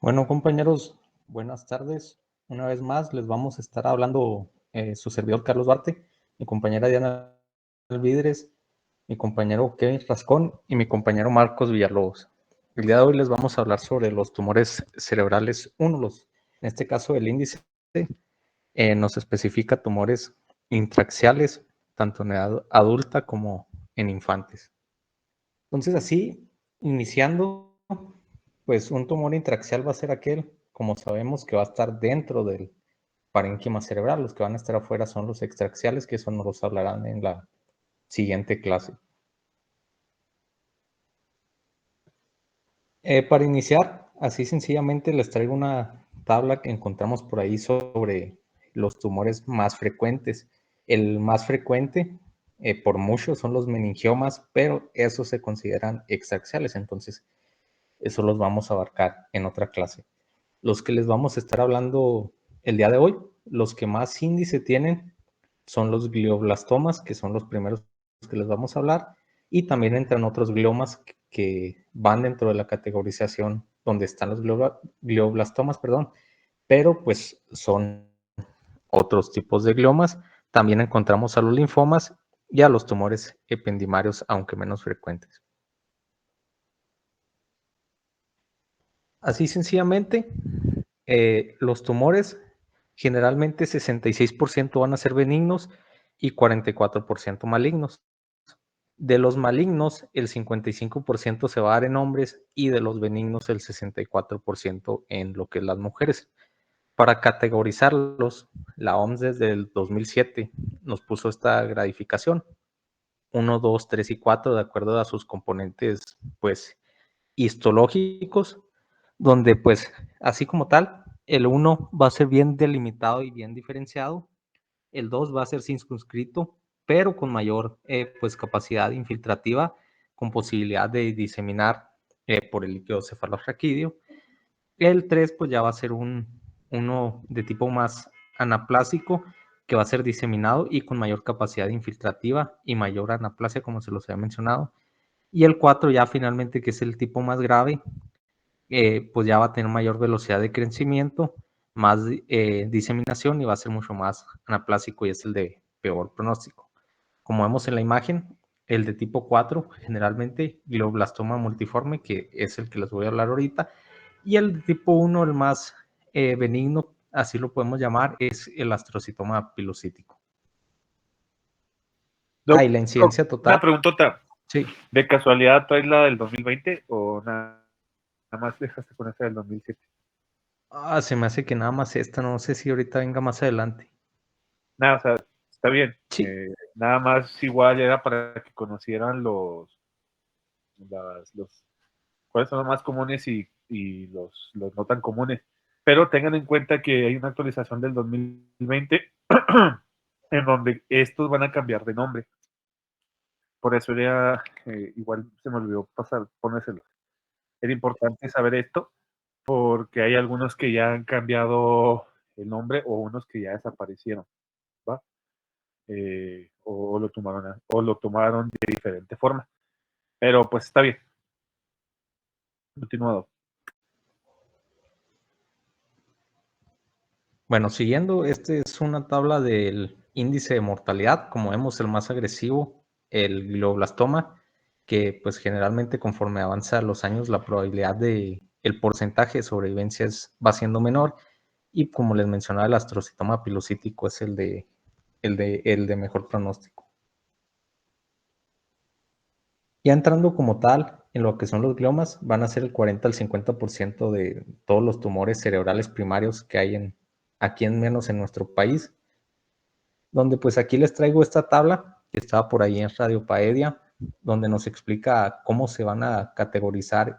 Bueno, compañeros, buenas tardes. Una vez más les vamos a estar hablando su servidor Carlos Duarte, mi compañera Diana Vidres, mi compañero Kevin Rascón y mi compañero Marcos Villalobos. El día de hoy les vamos a hablar sobre los tumores cerebrales 1, en este caso el índice nos especifica tumores intraaxiales, tanto en edad adulta como en infantes. Entonces, así, iniciando, pues un tumor intraaxial va a ser aquel, como sabemos, que va a estar dentro del parénquima cerebral. Los que van a estar afuera son los extraaxiales, que eso nos los hablarán en la siguiente clase. Para iniciar, así sencillamente les traigo una tabla que encontramos por ahí sobre los tumores más frecuentes. El más frecuente, por mucho, son los meningiomas, pero esos se consideran extraaxiales, entonces eso los vamos a abarcar en otra clase. Los que les vamos a estar hablando el día de hoy, los que más índice tienen son los glioblastomas, que son los primeros que les vamos a hablar, y también entran otros gliomas que van dentro de la categorización donde están los glioblastomas, perdón, pero pues son otros tipos de gliomas. También encontramos a los linfomas y a los tumores ependimarios, aunque menos frecuentes. Así sencillamente, los tumores generalmente 66% van a ser benignos y 44% malignos. De los malignos, el 55% se va a dar en hombres y de los benignos el 64% en lo que es las mujeres. Para categorizarlos, la OMS desde el 2007 nos puso esta gradificación: 1, 2, 3 y 4 de acuerdo a sus componentes pues histológicos, donde pues así como tal, el 1 va a ser bien delimitado y bien diferenciado, el 2 va a ser circunscrito, pero con mayor pues capacidad infiltrativa, con posibilidad de diseminar por el líquido cefalorraquídeo. El 3 pues ya va a ser uno de tipo más anaplásico, que va a ser diseminado y con mayor capacidad infiltrativa y mayor anaplasia, como se los había mencionado. Y el 4 ya finalmente, que es el tipo más grave, pues ya va a tener mayor velocidad de crecimiento, más diseminación y va a ser mucho más anaplásico y es el de peor pronóstico. Como vemos en la imagen, el de tipo 4, generalmente glioblastoma multiforme, que es el que les voy a hablar ahorita, y el de tipo 1, el más benigno, así lo podemos llamar, es el astrocitoma pilocítico. Doc, Y la incidencia total. una preguntota. Sí. ¿De casualidad traes la del 2020 o nada más dejaste con esa del 2007? Se me hace que nada más esta, no sé si ahorita venga más adelante. Nada, o sea, está bien. Sí. Nada más igual era para que conocieran cuáles son los más comunes y los no tan comunes. Pero tengan en cuenta que hay una actualización del 2020 en donde estos van a cambiar de nombre. Por eso ya igual se me olvidó ponérselo. Era importante saber esto porque hay algunos que ya han cambiado el nombre o unos que ya desaparecieron, ¿va? O lo tomaron de diferente forma. Pero pues está bien. Continuado. Bueno, siguiendo, esta es una tabla del índice de mortalidad. Como vemos, el más agresivo, el glioblastoma, que pues generalmente conforme avanza los años la probabilidad de el porcentaje de sobrevivencia va siendo menor, y como les mencionaba, el astrocitoma pilocítico es el de mejor pronóstico. Ya entrando como tal en lo que son los gliomas, van a ser el 40 al 50% de todos los tumores cerebrales primarios que hay aquí en menos en nuestro país, donde pues aquí les traigo esta tabla que estaba por ahí en Radio Paedia, donde nos explica cómo se van a categorizar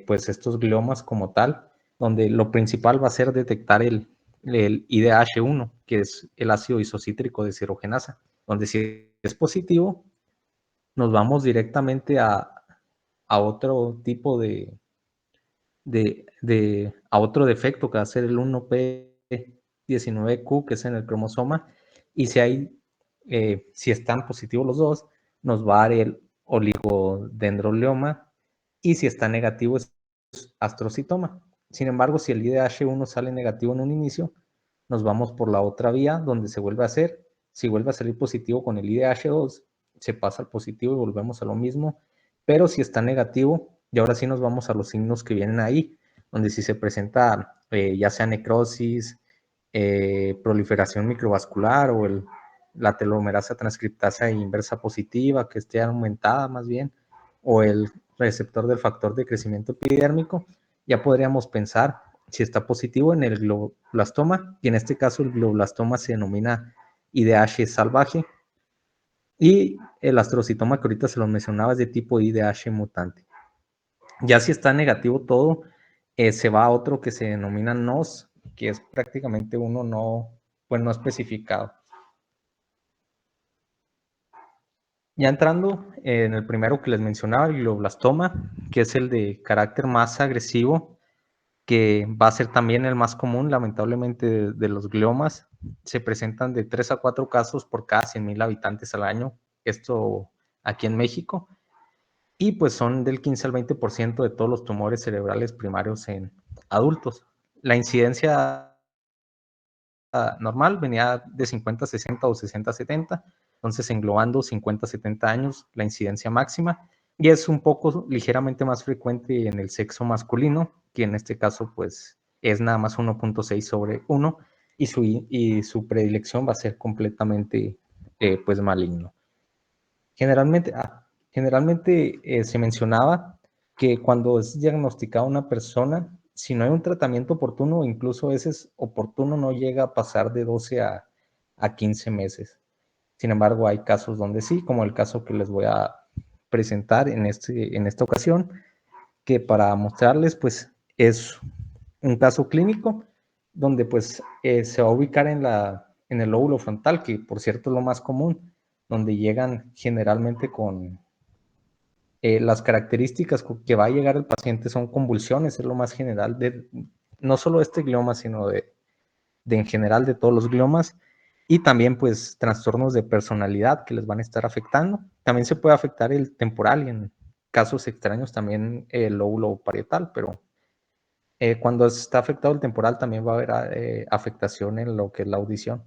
pues estos gliomas como tal, donde lo principal va a ser detectar el IDH1, que es el ácido isocítrico deshidrogenasa, donde si es positivo, nos vamos directamente a otro tipo a otro defecto que va a ser el 1p19q, que es en el cromosoma, y si están positivos los dos, nos va a dar el oligodendroglioma, y si está negativo es astrocitoma. Sin embargo, si el IDH1 sale negativo en un inicio, nos vamos por la otra vía donde se vuelve a hacer. Si vuelve a salir positivo con el IDH2, se pasa al positivo y volvemos a lo mismo. Pero si está negativo, y ahora sí nos vamos a los signos que vienen ahí, donde si se presenta ya sea necrosis, proliferación microvascular o la telomerasa transcriptasa inversa positiva, que esté aumentada más bien, o el receptor del factor de crecimiento epidérmico, ya podríamos pensar si está positivo en el glioblastoma, y en este caso el glioblastoma se denomina IDH salvaje, y el astrocitoma que ahorita se lo mencionaba es de tipo IDH mutante. Ya si está negativo todo, se va a otro que se denomina NOS, que es prácticamente uno no especificado. Ya entrando en el primero que les mencionaba, el glioblastoma, que es el de carácter más agresivo, que va a ser también el más común, lamentablemente, de los gliomas. Se presentan de 3 a 4 casos por cada 100,000 habitantes al año, esto aquí en México, y pues son del 15 al 20% de todos los tumores cerebrales primarios en adultos. La incidencia normal venía de 50 a 60 o 60 a 70, entonces englobando 50 a 70 años la incidencia máxima, y es un poco ligeramente más frecuente en el sexo masculino, que en este caso pues es nada más 1.6 sobre 1, y su predilección va a ser completamente pues maligno. Generalmente se mencionaba que cuando es diagnosticada una persona, si no hay un tratamiento oportuno, incluso a veces oportuno, no llega a pasar de 12 a 15 meses. Sin embargo, hay casos donde sí, como el caso que les voy a presentar en esta ocasión, que para mostrarles, pues es un caso clínico donde pues se va a ubicar en el lóbulo frontal, que por cierto es lo más común, donde llegan generalmente con las características que va a llegar el paciente son convulsiones, es lo más general no solo de este glioma, sino de en general de todos los gliomas, y también pues trastornos de personalidad que les van a estar afectando. También se puede afectar el temporal y en casos extraños también el lóbulo parietal, pero cuando está afectado el temporal también va a haber afectación en lo que es la audición.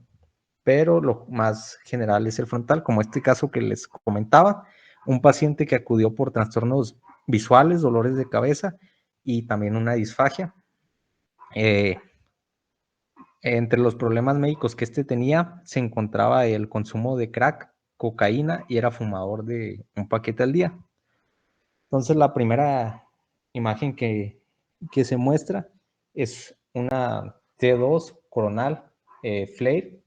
Pero lo más general es el frontal, como este caso que les comentaba, un paciente que acudió por trastornos visuales, dolores de cabeza y también una disfagia. Eh, Entre los problemas médicos que este tenía se encontraba el consumo de crack, cocaína y era fumador de un paquete al día. Entonces la primera imagen que se muestra es una T2 coronal flare.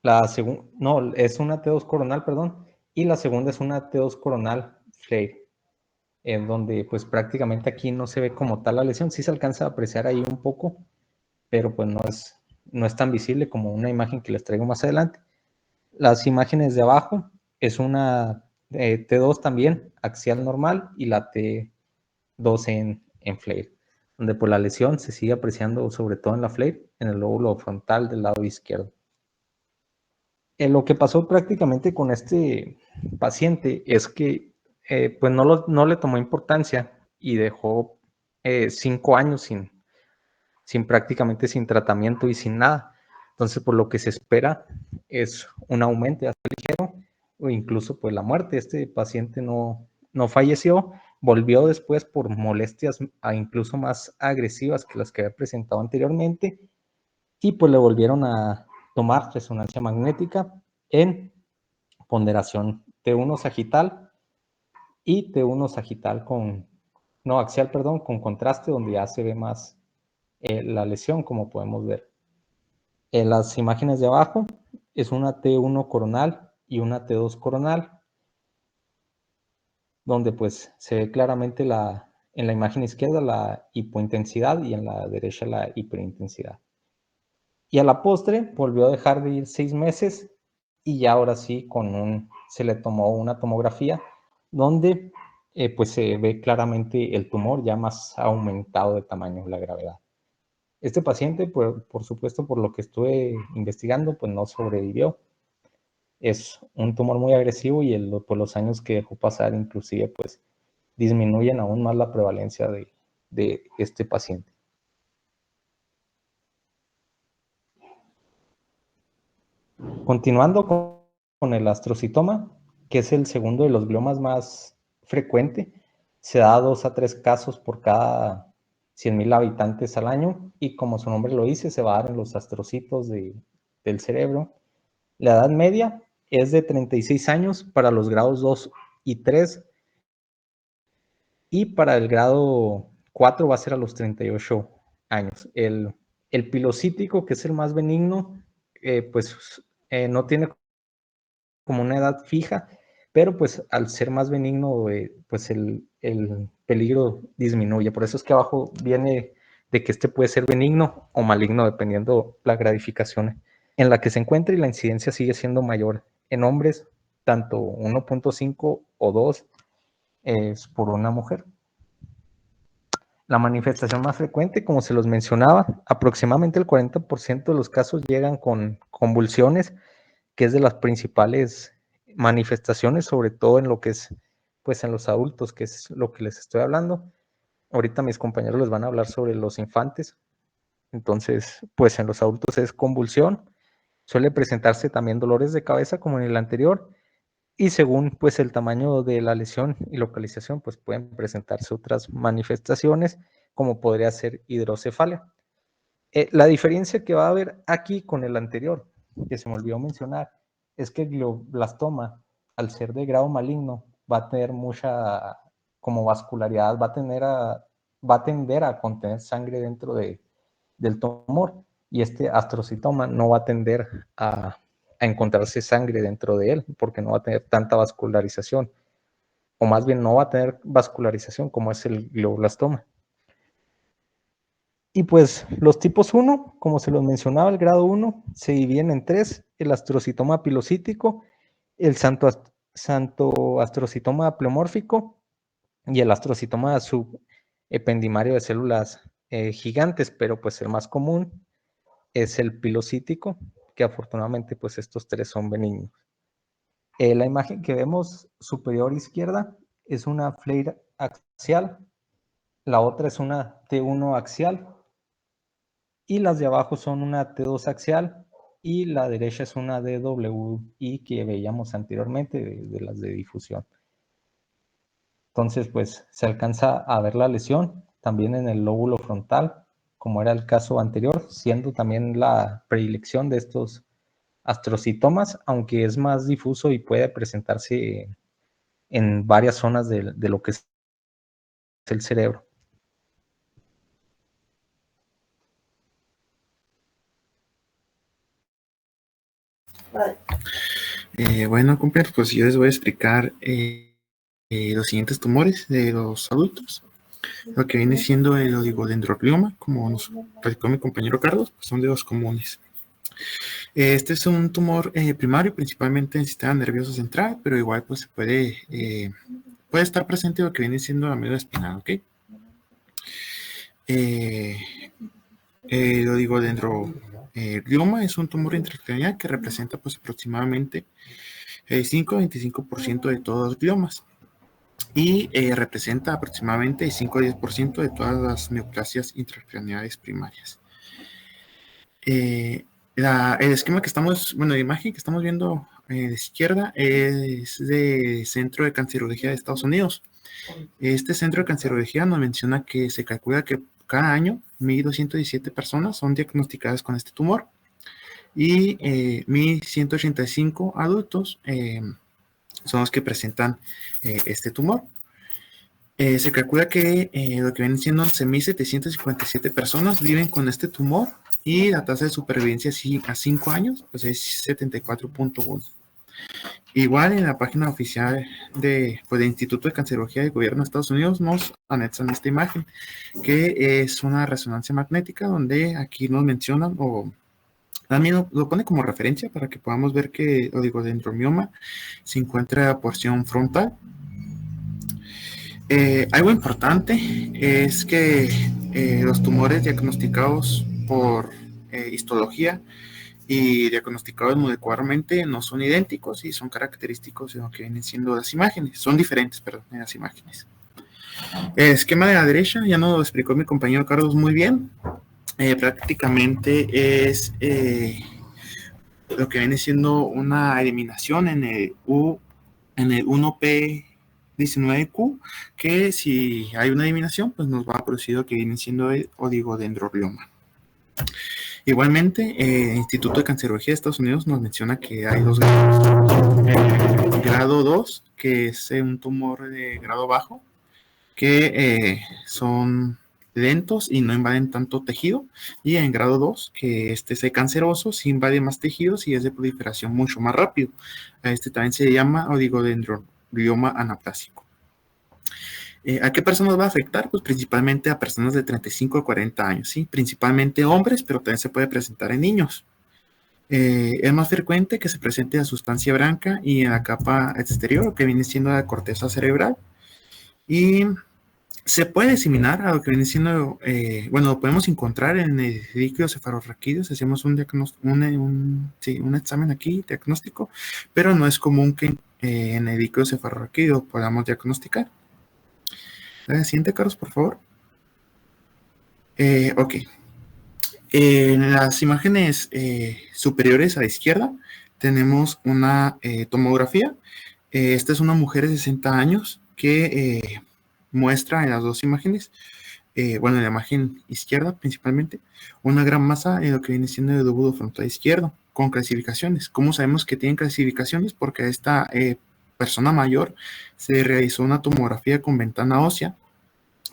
La segunda, no, es una T2 coronal, perdón, y la segunda es una T2 coronal flare, en donde pues prácticamente aquí no se ve como tal la lesión, sí se alcanza a apreciar ahí un poco, pero pues no es tan visible como una imagen que les traigo más adelante. Las imágenes de abajo es una T2 también, axial normal, y la T2 en flare, donde pues la lesión se sigue apreciando sobre todo en la flare, en el lóbulo frontal del lado izquierdo. Lo que pasó prácticamente con este paciente es que pues no le tomó importancia y dejó 5 años prácticamente sin tratamiento y sin nada. Entonces, por lo que se espera es un aumento hasta ligero o incluso pues la muerte. Este paciente no falleció, volvió después por molestias incluso más agresivas que las que había presentado anteriormente y pues le volvieron a tomar resonancia magnética en ponderación T1 sagital y T1 sagital axial, perdón, con contraste donde ya se ve más la lesión, como podemos ver. En las imágenes de abajo es una T1 coronal y una T2 coronal, donde pues se ve claramente en la imagen izquierda la hipointensidad y en la derecha la hiperintensidad. Y a la postre volvió a dejar de ir 6 meses y ya ahora sí se le tomó una tomografía donde pues se ve claramente el tumor ya más aumentado de tamaño, la gravedad. Este paciente, por supuesto, por lo que estuve investigando, pues no sobrevivió. Es un tumor muy agresivo y por los años que dejó pasar, inclusive, pues disminuyen aún más la prevalencia de este paciente. Continuando con el astrocitoma, que es el segundo de los gliomas más frecuente, se da 2 a 3 casos por cada 100,000 habitantes al año y como su nombre lo dice, se va a dar en los astrocitos del cerebro. La edad media es de 36 años para los grados 2 y 3 y para el grado 4 va a ser a los 38 años. El pilocítico, que es el más benigno, pues no tiene como una edad fija, pero pues al ser más benigno, pues el peligro disminuye. Por eso es que abajo viene de que este puede ser benigno o maligno, dependiendo la gradificación en la que se encuentre, y la incidencia sigue siendo mayor en hombres, tanto 1.5 o 2 es por una mujer. La manifestación más frecuente, como se los mencionaba, aproximadamente el 40% de los casos llegan con convulsiones, que es de las principales manifestaciones, sobre todo en lo que es, pues en los adultos, que es lo que les estoy hablando. Ahorita mis compañeros les van a hablar sobre los infantes. Entonces, pues en los adultos es convulsión, suele presentarse también dolores de cabeza como en el anterior, y según pues el tamaño de la lesión y localización, pues pueden presentarse otras manifestaciones, como podría ser hidrocefalia. La diferencia que va a haber aquí con el anterior, que se me olvidó mencionar, es que el glioblastoma, al ser de grado maligno, va a tener mucha como vascularidad, va a tender a contener sangre dentro del tumor, y este astrocitoma no va a tender a encontrarse sangre dentro de él, porque no va a tener tanta vascularización, o más bien no va a tener vascularización como es el glioblastoma. Y pues los tipos 1, como se los mencionaba, el grado 1 se dividen en 3: el astrocitoma pilocítico, el santo astrocitoma pleomórfico y el astrocitoma subependimario de células gigantes, pero pues el más común es el pilocítico, que afortunadamente pues estos 3 son benignos. La imagen que vemos superior izquierda es una FLAIR axial, la otra es una T1 axial, y las de abajo son una T2 axial, y la derecha es una DWI que veíamos anteriormente de las de difusión. Entonces, pues se alcanza a ver la lesión también en el lóbulo frontal, como era el caso anterior, siendo también la predilección de estos astrocitomas, aunque es más difuso y puede presentarse en varias zonas de lo que es el cerebro. Bueno, compañeros, pues yo les voy a explicar los siguientes tumores de los adultos. Lo que viene siendo el oligodendroglioma, como nos platicó mi compañero Carlos, pues son de los comunes. Este es un tumor primario, principalmente en el sistema nervioso central, pero igual pues puede estar presente lo que viene siendo la médula espinal, ¿ok? El oligodendroglioma es un tumor intracraneal que representa pues aproximadamente el 5-25% de todos los gliomas y representa aproximadamente el 5-10% de todas las neoplasias intracraneales primarias. El esquema que estamos, bueno, la imagen que estamos viendo de izquierda es del Centro de Cancerología de Estados Unidos. Este centro de cancerología nos menciona que se calcula que cada año 1.217 personas son diagnosticadas con este tumor y 1.185 adultos son los que presentan este tumor. Se calcula que lo que vienen siendo 11.757 personas viven con este tumor y la tasa de supervivencia a 5 años pues es 74.1. Igual en la página oficial del Instituto de Cancerología del Gobierno de Estados Unidos nos anexan esta imagen, que es una resonancia magnética donde aquí nos mencionan o también lo pone como referencia para que podamos ver que el oligodendromioma se encuentra en la porción frontal. Algo importante es que los tumores diagnosticados por histología y diagnosticados molecularmente no son idénticos y son característicos de lo que vienen siendo las imágenes. Son diferentes, perdón, en las imágenes. El esquema de la derecha ya nos lo explicó mi compañero Carlos muy bien. Prácticamente es lo que viene siendo una eliminación en el 1p19q, que si hay una eliminación, pues nos va a producir lo que viene siendo el oligodendroglioma. Igualmente, el Instituto de Cancerología de Estados Unidos nos menciona que hay dos grados. Grado 2, que es un tumor de grado bajo, que son lentos y no invaden tanto tejido, y en grado 2, que este es canceroso, sí invade más tejidos y es de proliferación mucho más rápido. A este también se llama oligodendroglioma anaplásico. ¿A qué personas va a afectar? Pues principalmente a personas de 35 a 40 años, ¿sí? Principalmente hombres, pero también se puede presentar en niños. Es más frecuente que se presente la sustancia blanca y en la capa exterior, que viene siendo la corteza cerebral. Y se puede diseminar a lo que viene siendo, bueno, lo podemos encontrar en el líquido cefalorraquídeo. Hacemos un examen aquí diagnóstico, pero no es común que en el líquido cefalorraquídeo podamos diagnosticar. La siguiente, Carlos, por favor. Ok. En las imágenes superiores a la izquierda tenemos una tomografía. Esta es una mujer de 60 años que muestra en las dos imágenes, bueno, en la imagen izquierda principalmente, una gran masa en lo que viene siendo el lóbulo frontal izquierdo, con clasificaciones. ¿Cómo sabemos que tienen clasificaciones? Porque a esta persona mayor se realizó una tomografía con ventana ósea,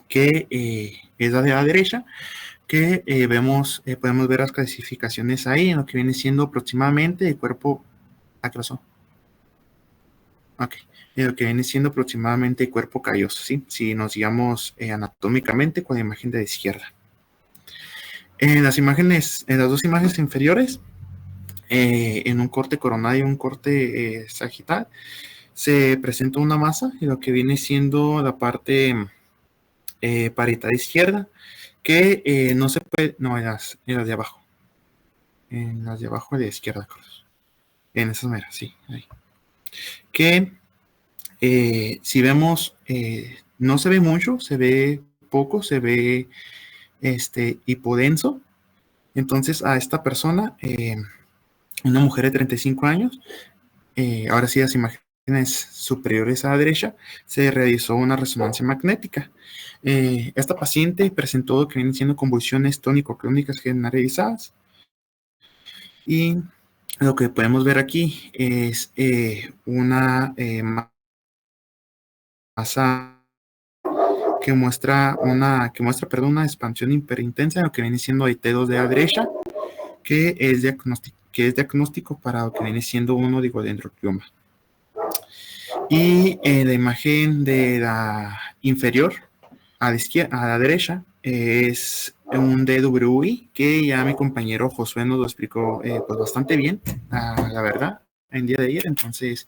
que es la de la derecha, que podemos ver las clasificaciones ahí, en lo que viene siendo aproximadamente el cuerpo. ¿A qué pasó? Ok. En lo que viene siendo aproximadamente el cuerpo calloso, ¿sí? Si nos guiamos anatómicamente con la imagen de la izquierda. En las dos imágenes inferiores, en un corte coronario y un corte sagital, se presenta una masa en lo que viene siendo la parte parietal izquierda, que no se puede, no, en las de abajo. En las de abajo de la izquierda, Carlos. En esas meras, sí. Ahí. Que si vemos, no se ve mucho, se ve poco, se ve hipodenso. Entonces a esta persona, una mujer de 35 años, ahora sí las imágenes superiores a la derecha, se realizó una resonancia magnética. Esta paciente presentó lo que vienen siendo convulsiones tónico-clónicas generalizadas. Y lo que podemos ver aquí es una masa que muestra una expansión hiperintensa, lo que viene siendo el T2 de la derecha, que es diagnóstico para lo que viene siendo un oligodendroglioma. Y la imagen de la inferior a la derecha es un DWI, que ya mi compañero Josué nos lo explicó pues bastante bien, la verdad, en día de ayer. Entonces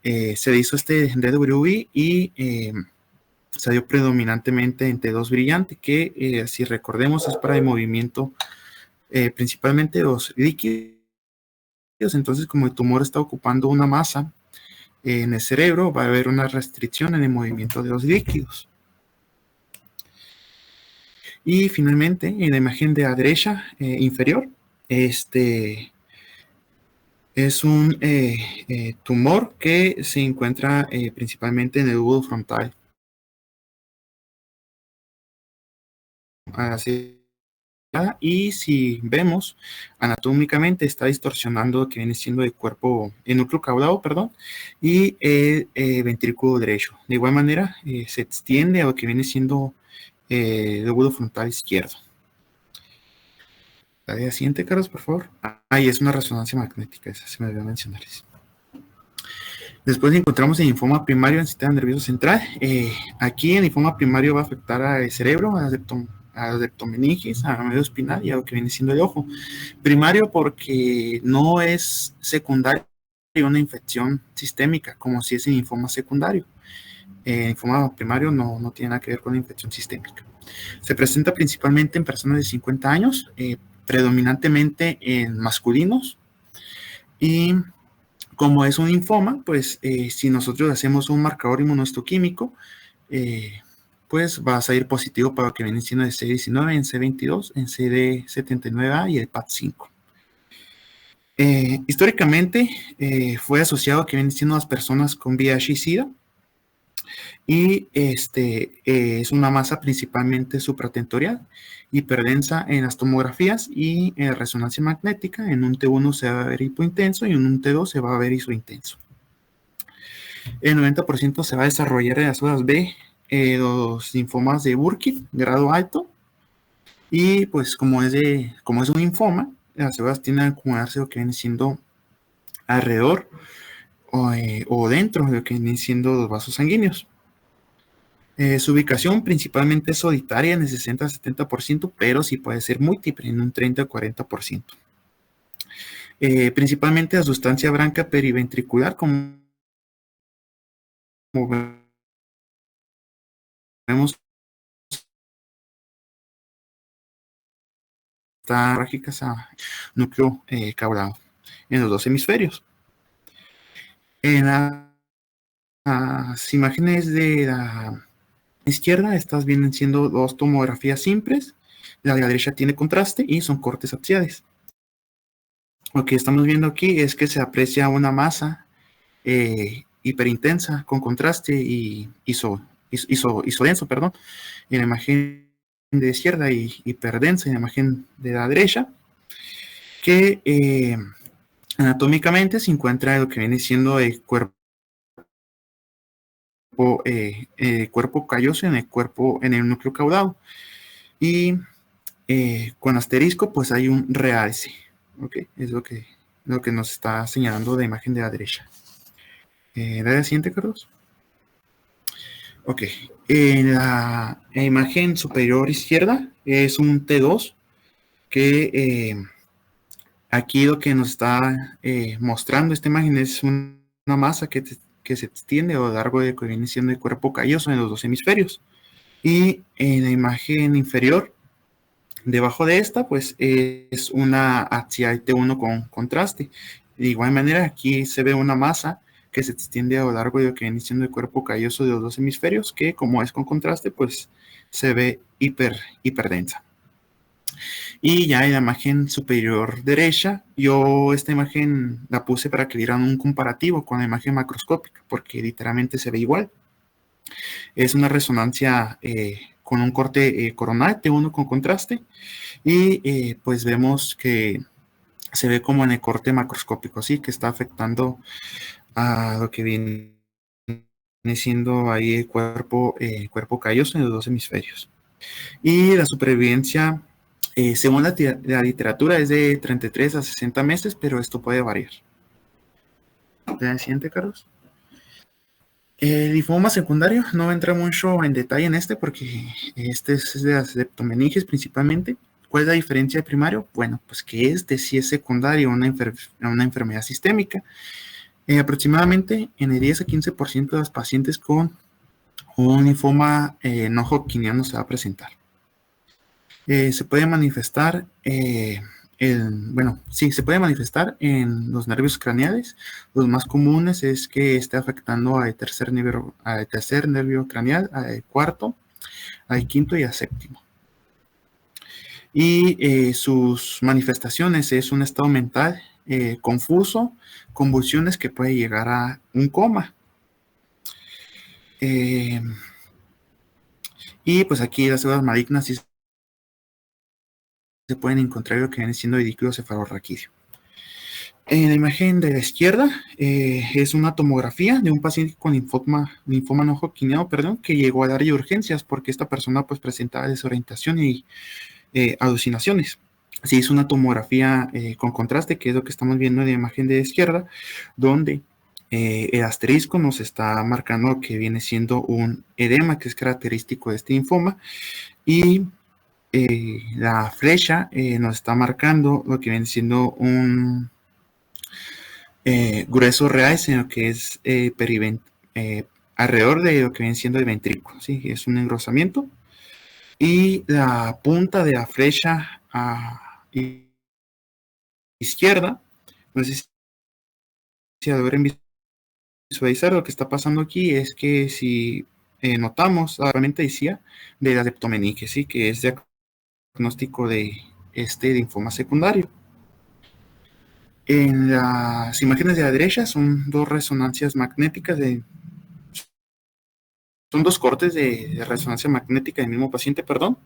se hizo este DWI y se dio predominantemente en T2 brillante, que si recordemos es para el movimiento principalmente los líquidos. Entonces, como el tumor está ocupando una masa en el cerebro, va a haber una restricción en el movimiento de los líquidos. Y finalmente, en la imagen de la derecha inferior, es un tumor que se encuentra principalmente en el lóbulo frontal. Y si vemos anatómicamente, está distorsionando lo que viene siendo el núcleo caudado, perdón, y el ventrículo derecho. De igual manera, se extiende a lo que viene siendo el lóbulo frontal izquierdo. La siguiente, Carlos, por favor. Ahí es una resonancia magnética, esa se me olvidó mencionarles. Después encontramos el linfoma primario en el sistema nervioso central. Aquí el linfoma primario va a afectar al cerebro, a las leptomeninges, a la medio espinal y a lo que viene siendo el ojo. Primario porque no es secundario una infección sistémica, como si es el linfoma secundario. El linfoma primario no tiene nada que ver con la infección sistémica. Se presenta principalmente en personas de 50 años, predominantemente en masculinos. Y como es un linfoma, pues si nosotros hacemos un marcador inmunohistoquímico, pues va a salir positivo para lo que viene siendo el C19, en C22, en CD79A y el PAD5. Históricamente fue asociado a que vienen siendo las personas con VIH y SIDA, y es una masa principalmente supratentorial, hiperdensa en las tomografías y en resonancia magnética. En un T1 se va a ver hipointenso y en un T2 se va a ver isointenso. El 90% se va a desarrollar en las células B, los linfomas de Burkitt, grado alto, y pues como es un linfoma, las células tienden a acumularse lo que viene siendo alrededor o dentro de lo que vienen siendo los vasos sanguíneos. Su ubicación principalmente es solitaria en el 60-70%, pero sí puede ser múltiple en un 30-40%. Principalmente la sustancia blanca periventricular, como vemos, está trágicas a núcleo caudado en los dos hemisferios. En las imágenes de la izquierda, estas vienen siendo dos tomografías simples. La de la derecha tiene contraste y son cortes axiales. Lo que estamos viendo aquí es que se aprecia una masa hiperintensa con contraste y isodenso, perdón, en la imagen de izquierda y hiperdensa en la imagen de la derecha, que anatómicamente se encuentra en lo que viene siendo el cuerpo calloso en el núcleo caudado, y con asterisco pues hay un realce, ¿okay? Es lo que nos está señalando la imagen de la derecha. La siguiente, Carlos. Ok, en la imagen superior izquierda es un T2 que aquí lo que nos está mostrando esta imagen es una masa que se extiende a lo largo de lo que viene siendo el cuerpo calloso en los dos hemisferios. Y en la imagen inferior, debajo de esta, pues es una axial T1 con contraste. De igual manera, aquí se ve una masa que se extiende a lo largo de lo que viene siendo el cuerpo calloso de los dos hemisferios, que como es con contraste, pues se ve hiperdensa. Y ya en la imagen superior derecha, yo esta imagen la puse para que dieran un comparativo con la imagen macroscópica, porque literalmente se ve igual. Es una resonancia con un corte coronal, T1 con contraste, y pues vemos que se ve como en el corte macroscópico, ¿sí? Que está afectando a lo que viene siendo ahí el cuerpo calloso en los dos hemisferios. Y la supervivencia, según la literatura, es de 33 a 60 meses, pero esto puede variar. ¿La siguiente, Carlos? El linfoma secundario, no entra mucho en detalle en este porque este es de las leptomeninges principalmente. ¿Cuál es la diferencia de primario? Bueno, pues que sí es secundario a una enfermedad sistémica. Aproximadamente en el 10 a 15% de los pacientes con un linfoma no hodgkiniano se va a presentar. Se puede manifestar, se puede manifestar en los nervios craneales. Los más comunes es que esté afectando al tercer nervio craneal, al cuarto, al quinto y al séptimo. Y sus manifestaciones es un estado mental confuso, convulsiones que puede llegar a un coma. Y pues aquí las células malignas sí se pueden encontrar lo que viene siendo edículo cefalorraquídeo. En la imagen de la izquierda es una tomografía de un paciente con linfoma no hodgkiniano, que llegó al área de urgencias porque esta persona pues presentaba desorientación y alucinaciones. Se hizo una tomografía con contraste, que es lo que estamos viendo en la imagen de la izquierda, donde el asterisco nos está marcando que viene siendo un edema que es característico de este linfoma, y la flecha nos está marcando lo que viene siendo un grueso real, sino que es alrededor de lo que viene siendo el ventrículo, ¿sí? Es un engrosamiento. Y la punta de la flecha a izquierda, no sé si logran visualizar, lo que está pasando aquí es que si notamos la herramienta de la leptomeninge, ¿sí? Que es diagnóstico de linfoma secundario. En las imágenes de la derecha son dos resonancias magnéticas son dos cortes de resonancia magnética del mismo paciente, perdón.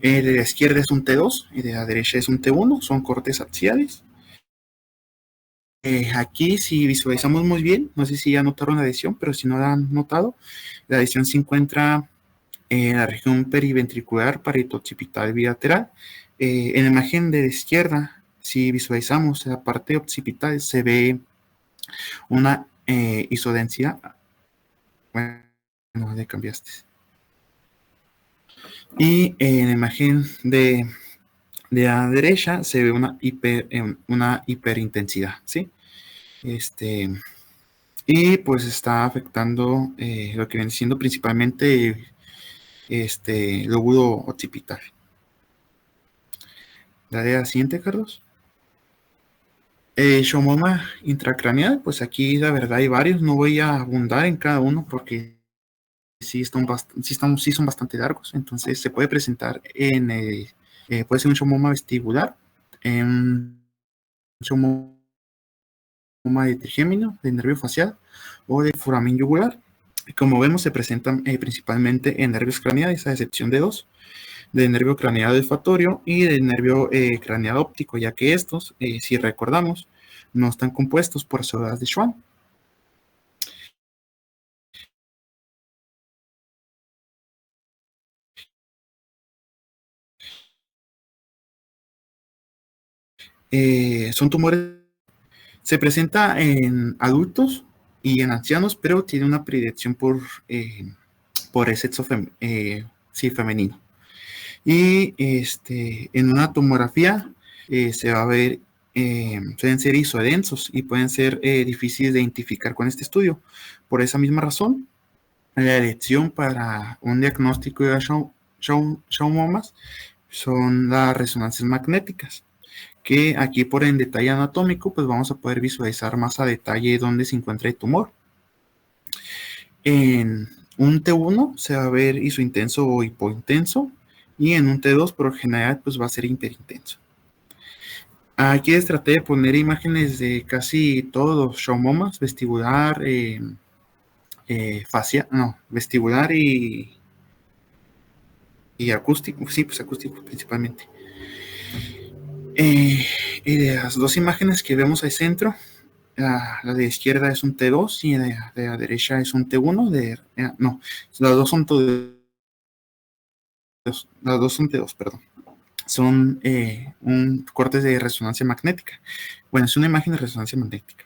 De la izquierda es un T2 y de la derecha es un T1, son cortes axiales. Aquí, si visualizamos muy bien, no sé si ya notaron la lesión, pero si no la han notado, la lesión se encuentra en la región periventricular parieto-occipital bilateral. En la imagen de la izquierda, si visualizamos la parte occipital, se ve una isodensidad. Bueno, le cambiaste. Y en la imagen de la derecha se ve una hiperintensidad, ¿sí? Y pues está afectando lo que viene siendo principalmente lóbulo occipital. Dale a la siguiente, Carlos. Schwannoma intracraneal, pues aquí la verdad hay varios, no voy a abundar en cada uno porque sí son bastante largos, entonces se puede presentar puede ser un schwannoma vestibular, un schwannoma de trigémino, de nervio facial o de foramen yugular. Como vemos, se presentan principalmente en nervios craneales, a excepción de dos, del nervio craneal olfatorio y del nervio craneal óptico, ya que estos, si recordamos, no están compuestos por células de Schwann. Son tumores, se presenta en adultos y en ancianos, pero tiene una predilección por el sexo femenino. Y en una tomografía se va a ver, pueden ser isodensos y pueden ser difíciles de identificar con este estudio. Por esa misma razón, la elección para un diagnóstico de schwannomas son las resonancias magnéticas, que aquí por el detalle anatómico, pues vamos a poder visualizar más a detalle dónde se encuentra el tumor. En un T1 se va a ver isointenso o hipointenso, y en un T2 por lo general pues va a ser hiperintenso. Aquí traté de poner imágenes de casi todos los schwannomas, vestibular, vestibular y acústico, sí, pues acústico principalmente. Y de las dos imágenes que vemos al centro, la de izquierda es un T2 y de la derecha es un T1. Las dos son T2, perdón. Son cortes de resonancia magnética. Bueno, es una imagen de resonancia magnética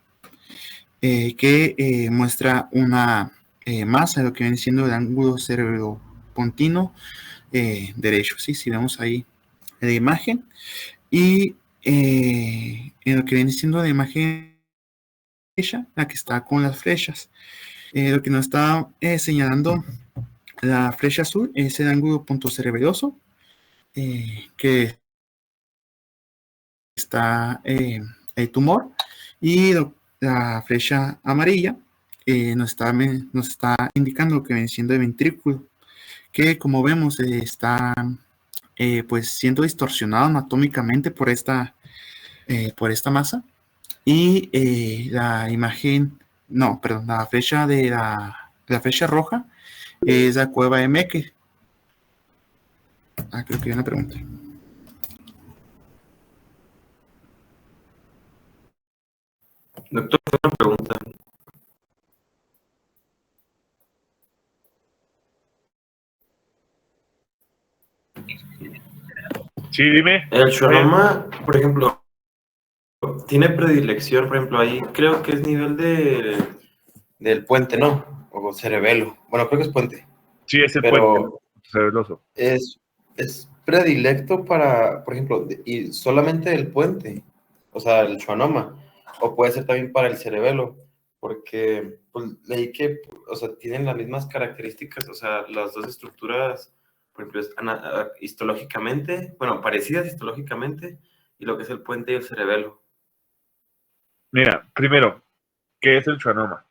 que muestra una masa de lo que viene siendo el ángulo cerebropontino derecho. ¿Sí? Si vemos ahí la imagen, y en lo que viene siendo la imagen derecha, la que está con las flechas, lo que nos está señalando la flecha azul es el ángulo puntocerebroso, que está el tumor, y la flecha amarilla nos está indicando lo que viene siendo el ventrículo, que como vemos está pues siendo distorsionado anatómicamente por esta masa. Y la imagen, no, perdón, la flecha la flecha roja es la cueva de Mecke. Creo que hay una pregunta. Doctor, una pregunta. Sí, dime. El schwannoma, por ejemplo, tiene predilección, por ejemplo, ahí creo que es nivel del puente, ¿no? O cerebelo. Bueno, creo que es puente. Sí, es el puente cerebroso. Es predilecto para, por ejemplo, y solamente del puente, o sea, el schwannoma, o puede ser también para el cerebelo, porque pues, leí que, o sea, tienen las mismas características, o sea, las dos estructuras, por ejemplo, histológicamente, bueno, parecidas histológicamente, y lo que es el puente y el cerebelo. Mira, primero, ¿qué es el schwannoma?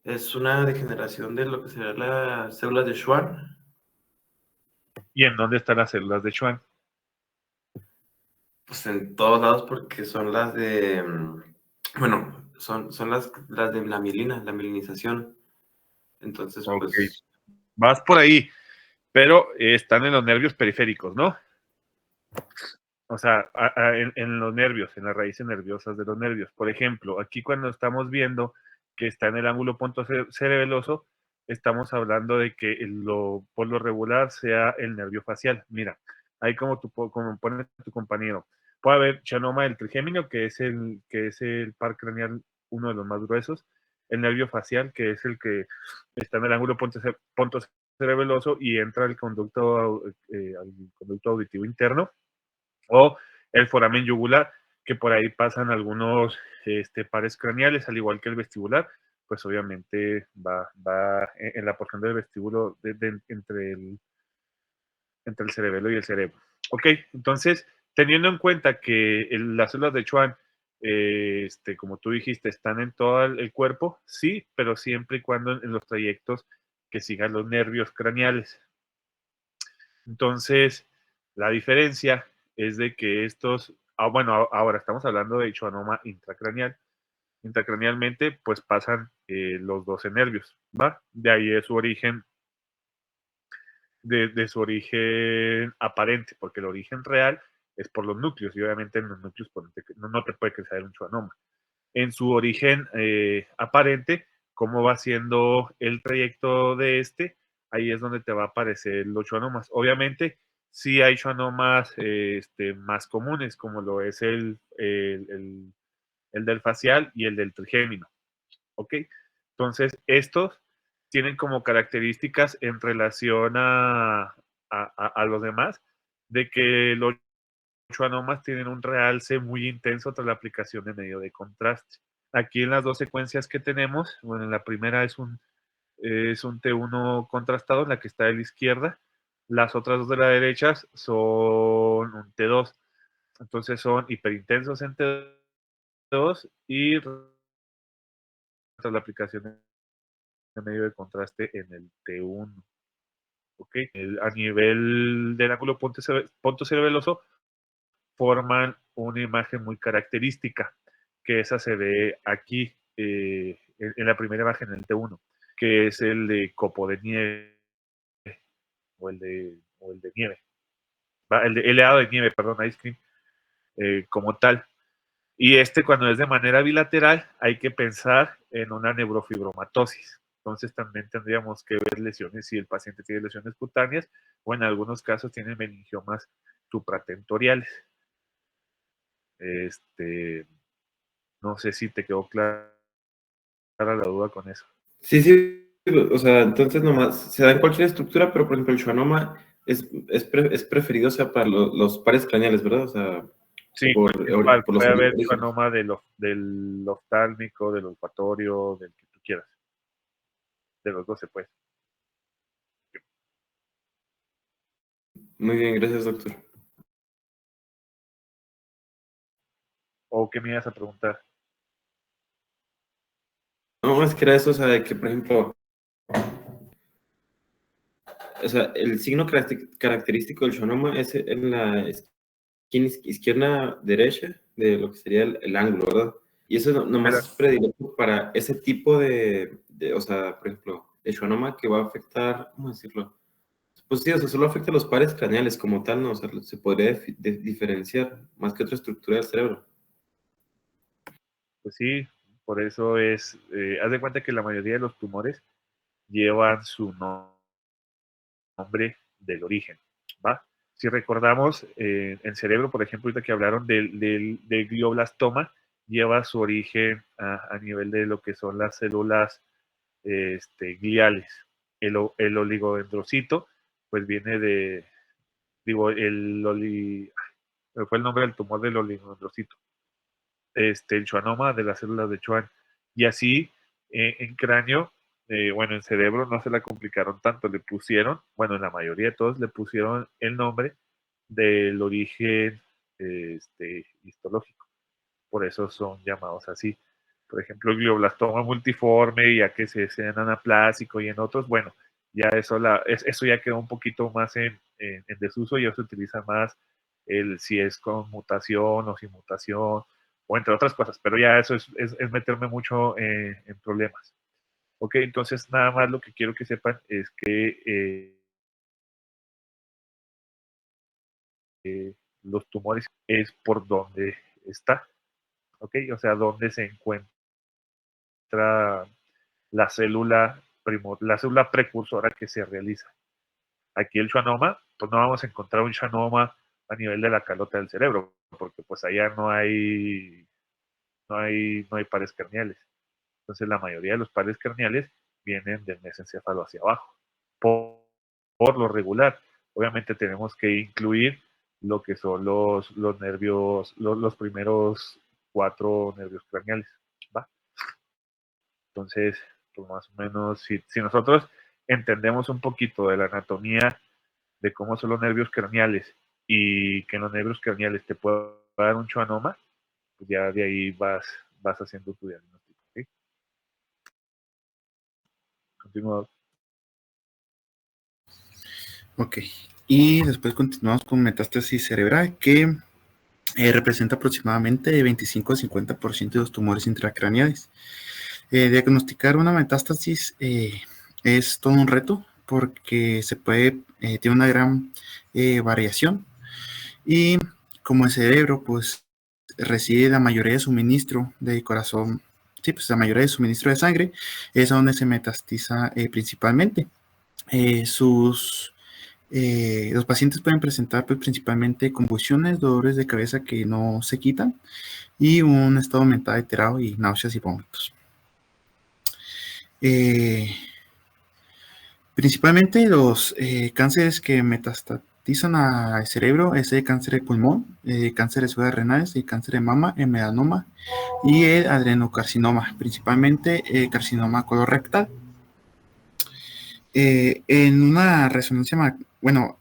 Es una degeneración de lo que serían las células de Schwann. ¿Y en dónde están las células de Schwann? Pues en todos lados porque son las de, bueno, son las de la mielina, la mielinización. Entonces, Ok, pues, vas por ahí, pero están en los nervios periféricos, ¿no? O sea, en los nervios, en las raíces nerviosas de los nervios. Por ejemplo, aquí cuando estamos viendo que está en el ángulo punto cerebeloso, estamos hablando de que por lo regular sea el nervio facial. Mira, ahí como pone tu compañero, puede haber cianoma del trigémino, que es el par craneal, uno de los más gruesos, el nervio facial, que es el que está en el ángulo punto cerebeloso y entra al conducto auditivo interno, o el foramen yugular, que por ahí pasan algunos pares craneales, al igual que el vestibular, pues obviamente va en la porción del vestíbulo entre el cerebelo y el cerebro. Ok, entonces, teniendo en cuenta que las células de Schwann, como tú dijiste, están en todo el cuerpo, sí, pero siempre y cuando en los trayectos que sigan los nervios craneales. Entonces, la diferencia es de que bueno, ahora estamos hablando de schwannoma intracraneal. Intracranealmente, pues pasan los 12 nervios, ¿va? De ahí es su origen, de su origen aparente, porque el origen real es por los núcleos, y obviamente en los núcleos pues, no te puede crecer un schwannoma. En su origen aparente, cómo va siendo el trayecto de ahí es donde te va a aparecer los schwannomas. Obviamente, sí hay schwannomas más comunes, como lo es el del facial y el del trigémino. ¿Ok? Entonces, estos tienen como características en relación a los demás, de que los schwannomas tienen un realce muy intenso tras la aplicación de medio de contraste. Aquí en las dos secuencias que tenemos, bueno, en la primera es un T1 contrastado, en la que está de la izquierda. Las otras dos de la derecha son un T2. Entonces son hiperintensos en T2 y tras la aplicación de medio de contraste en el T1. ¿Ok? A nivel del ángulo punto cerebeloso forman una imagen muy característica, que esa se ve aquí en la primera imagen, en el T1, que es el de copo de nieve o el de nieve. El helado de nieve, perdón, ice cream, como tal. Y cuando es de manera bilateral, hay que pensar en una neurofibromatosis. Entonces también tendríamos que ver lesiones si el paciente tiene lesiones cutáneas o en algunos casos tiene meningiomas supratentoriales. No sé si te quedó clara la duda con eso. sí, sí, o sea, entonces nomás se da en cualquier estructura, pero por ejemplo el schwannoma es preferido, o sea, para los pares craneales, ¿verdad? O sea, Sí, cualquier par. por los Puede haber orígenes. schwannoma del oftálmico, del olfatorio, del que tú quieras. De los 12, pues. Muy bien, gracias, doctor. ¿O qué me ibas a preguntar? No, es que era eso, o sea, de que por ejemplo, o sea, el signo característico del schwannoma es en la esquina izquierda derecha de lo que sería el ángulo, ¿verdad? Y eso nomás Era, es predilecto para ese tipo o sea, por ejemplo, de schwannoma que va a afectar, ¿cómo decirlo? Pues sí, o sea, solo afecta a los pares craneales como tal, ¿no? O sea, se podría diferenciar más que otra estructura del cerebro. pues sí, por eso haz de cuenta que la mayoría de los tumores llevan su nombre del origen, ¿va? Si recordamos, el cerebro, por ejemplo, ahorita que hablaron del glioblastoma, lleva su origen a nivel de lo que son las células gliales. El oligodendrocito, pues viene digo, fue el nombre del tumor del oligodendrocito, el schwannoma de las células de Schwann. Y así, en cráneo, bueno, en cerebro no se la complicaron tanto, le pusieron, bueno, en la mayoría de todos le pusieron el nombre del origen histológico. Por eso son llamados así, por ejemplo, el glioblastoma multiforme, ya que se da en anaplásico y en otros, bueno, ya eso ya quedó un poquito más en desuso, ya se utiliza más si es con mutación o sin mutación, o entre otras cosas, pero ya eso es meterme mucho en problemas. Ok, entonces nada más lo que quiero que sepan es que los tumores es por donde está, ok, o sea, donde se encuentra la célula, la célula precursora que se realiza. Aquí el schwannoma, pues no vamos a encontrar un schwannoma a nivel de la calota del cerebro, porque pues allá no hay pares craneales. Entonces la mayoría de los pares craneales vienen del mesencéfalo hacia abajo. Por lo regular, obviamente tenemos que incluir lo que son los nervios, los primeros 4 nervios craneales, ¿va? Entonces, pues más o menos, si nosotros entendemos un poquito de la anatomía de cómo son los nervios craneales y que en los nervios craneales te puede dar un schwannoma, pues ya de ahí vas haciendo tu diagnóstico. ¿Sí? Continuamos. Ok. Y después continuamos con metástasis cerebral, que representa aproximadamente 25 a 50% de los tumores intracraneales. Diagnosticar una metástasis es todo un reto porque tiene una gran variación, y como el cerebro pues recibe la mayoría de suministro de corazón, sí, pues la mayoría de suministro de sangre es donde se metastiza principalmente. Los pacientes pueden presentar pues, principalmente convulsiones, dolores de cabeza que no se quitan y un estado mental alterado y náuseas y vómitos. Principalmente los cánceres que metastatizan al cerebro es el cáncer de pulmón, cáncer de suelas renales, el cáncer de mama, el melanoma y el adenocarcinoma, principalmente el carcinoma colorectal. En una resonancia,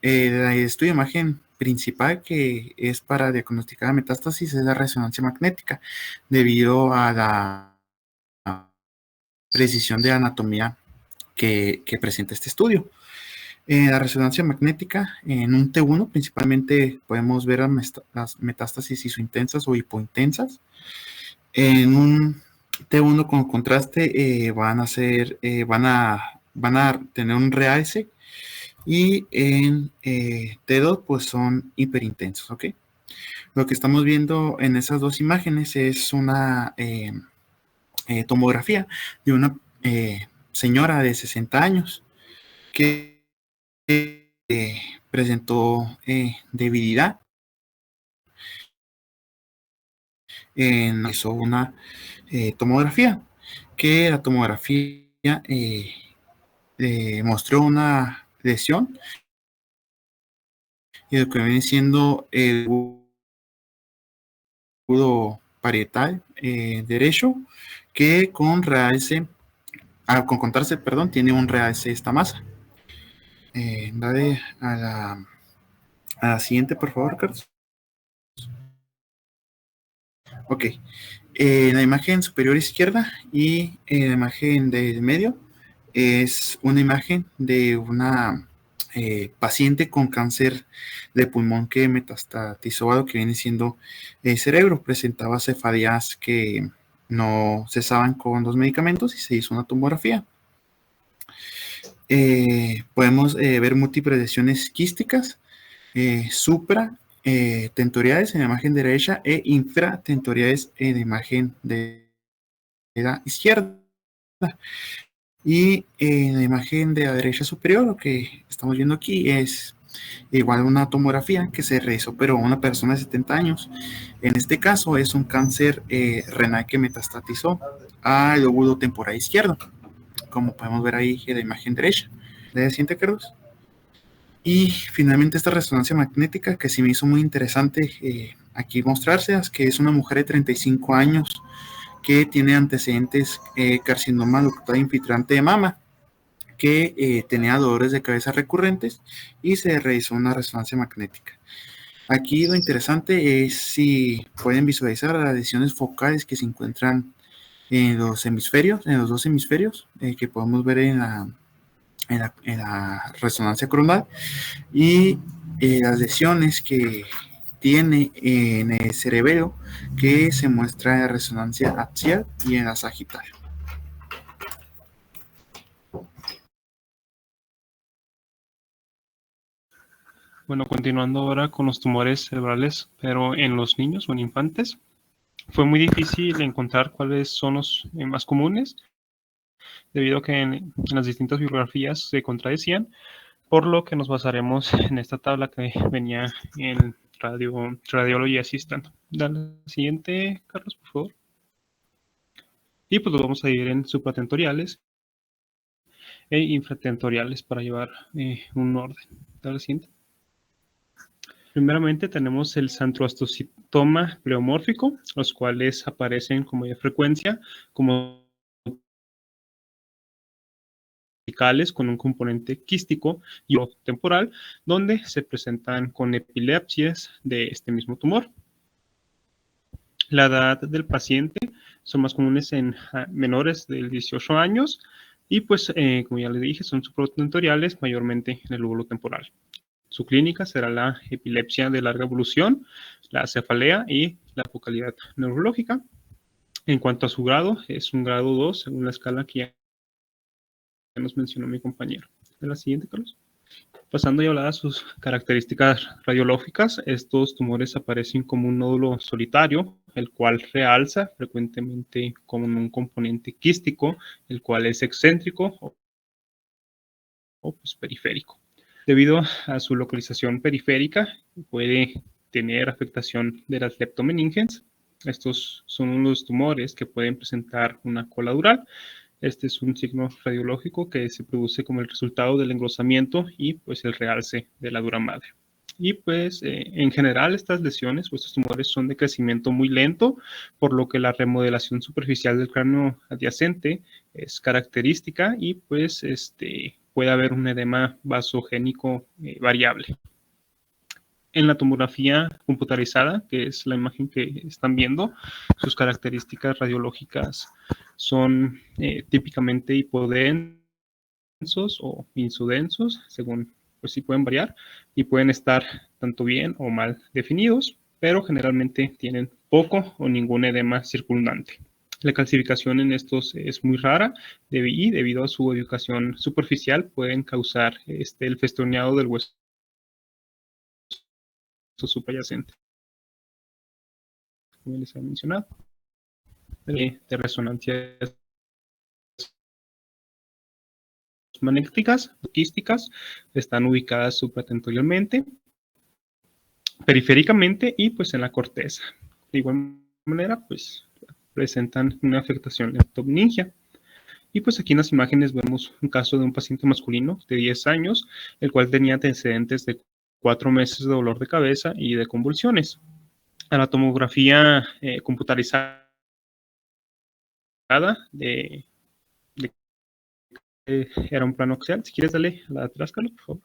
el estudio de imagen principal que es para diagnosticar la metástasis es la resonancia magnética, debido a la precisión de anatomía que presenta este estudio. La resonancia magnética en un T1 principalmente podemos ver las metástasis isointensas o hipointensas. En un T1 con contraste van a tener un realce, y en T2 pues son hiperintensos, ¿ok? Lo que estamos viendo en esas dos imágenes es una tomografía de una señora de 60 años que presentó debilidad. Hizo una tomografía, que la tomografía mostró una lesión y lo que viene siendo el lóbulo parietal derecho, que con contraste, perdón, tiene un realce esta masa. Dale a la siguiente, por favor, Carlos. Ok. En la imagen superior izquierda y en la imagen del medio es una imagen de una paciente con cáncer de pulmón que metastatizó a lo que viene siendo el cerebro. Presentaba cefalías que no cesaban con los medicamentos y se hizo una tomografía. Podemos ver múltiples lesiones quísticas, supratentoriales en la imagen derecha e infratentoriales en la imagen de la izquierda. Y en la imagen de la derecha superior, lo que estamos viendo aquí es igual una tomografía que se realizó, pero a una persona de 70 años. En este caso es un cáncer renal que metastatizó al lóbulo temporal izquierdo, como podemos ver ahí en la imagen derecha. ¿Le siente, Carlos? Y finalmente esta resonancia magnética que sí me hizo muy interesante aquí mostrarse, es que es una mujer de 35 años que tiene antecedentes carcinoma ductal infiltrante de mama, que tenía dolores de cabeza recurrentes y se realizó una resonancia magnética. Aquí lo interesante es si pueden visualizar las lesiones focales que se encuentran en los hemisferios, en los dos hemisferios, que podemos ver en la resonancia coronal, y las lesiones que tiene en el cerebelo, que se muestra en la resonancia axial y en la sagital. Bueno, continuando ahora con los tumores cerebrales, pero en los niños o en infantes, fue muy difícil encontrar cuáles son los más comunes, debido a que en las distintas bibliografías se contradecían, por lo que nos basaremos en esta tabla que venía en Radiology Assistant. Dale la siguiente, Carlos, por favor. Y pues lo vamos a dividir en supratentoriales e infratentoriales para llevar un orden. Dale la siguiente. Primeramente tenemos el centroastocitoma pleomórfico, los cuales aparecen con mayor frecuencia como verticales con un componente quístico y temporal, donde se presentan con epilepsias de este mismo tumor. La edad del paciente son más comunes en menores de 18 años y pues, como ya les dije, son supratentoriales mayormente en el lóbulo temporal. Su clínica será la epilepsia de larga evolución, la cefalea y la focalidad neurológica. En cuanto a su grado, es un grado 2 según la escala que ya nos mencionó mi compañero. ¿De la siguiente, Carlos? Pasando ya a hablar de sus características radiológicas, estos tumores aparecen como un nódulo solitario, el cual realza frecuentemente con un componente quístico, el cual es excéntrico o pues, periférico. Debido a su localización periférica, puede tener afectación de las leptomeninges. Estos son unos tumores que pueden presentar una cola dural. Este es un signo radiológico que se produce como el resultado del engrosamiento y pues el realce de la dura madre. Y pues en general estas lesiones o estos tumores son de crecimiento muy lento, por lo que la remodelación superficial del cráneo adyacente es característica y pues puede haber un edema vasogénico variable. En la tomografía computarizada, que es la imagen que están viendo, sus características radiológicas son típicamente hipodensos o insudensos, según, pues sí pueden variar, y pueden estar tanto bien o mal definidos, pero generalmente tienen poco o ningún edema circundante. La calcificación en estos es muy rara y debido a su ubicación superficial pueden causar el festoneado del hueso subyacente, como les había mencionado, de resonancias magnéticas, quísticas, están ubicadas supratentorialmente, periféricamente y pues en la corteza. De igual manera, pues presentan una afectación leptomeningia. Y pues aquí en las imágenes vemos un caso de un paciente masculino de 10 años, el cual tenía antecedentes de 4 meses de dolor de cabeza y de convulsiones. A la tomografía computarizada era un plano axial. Si quieres, dale a la de atrás, Carlos, por favor,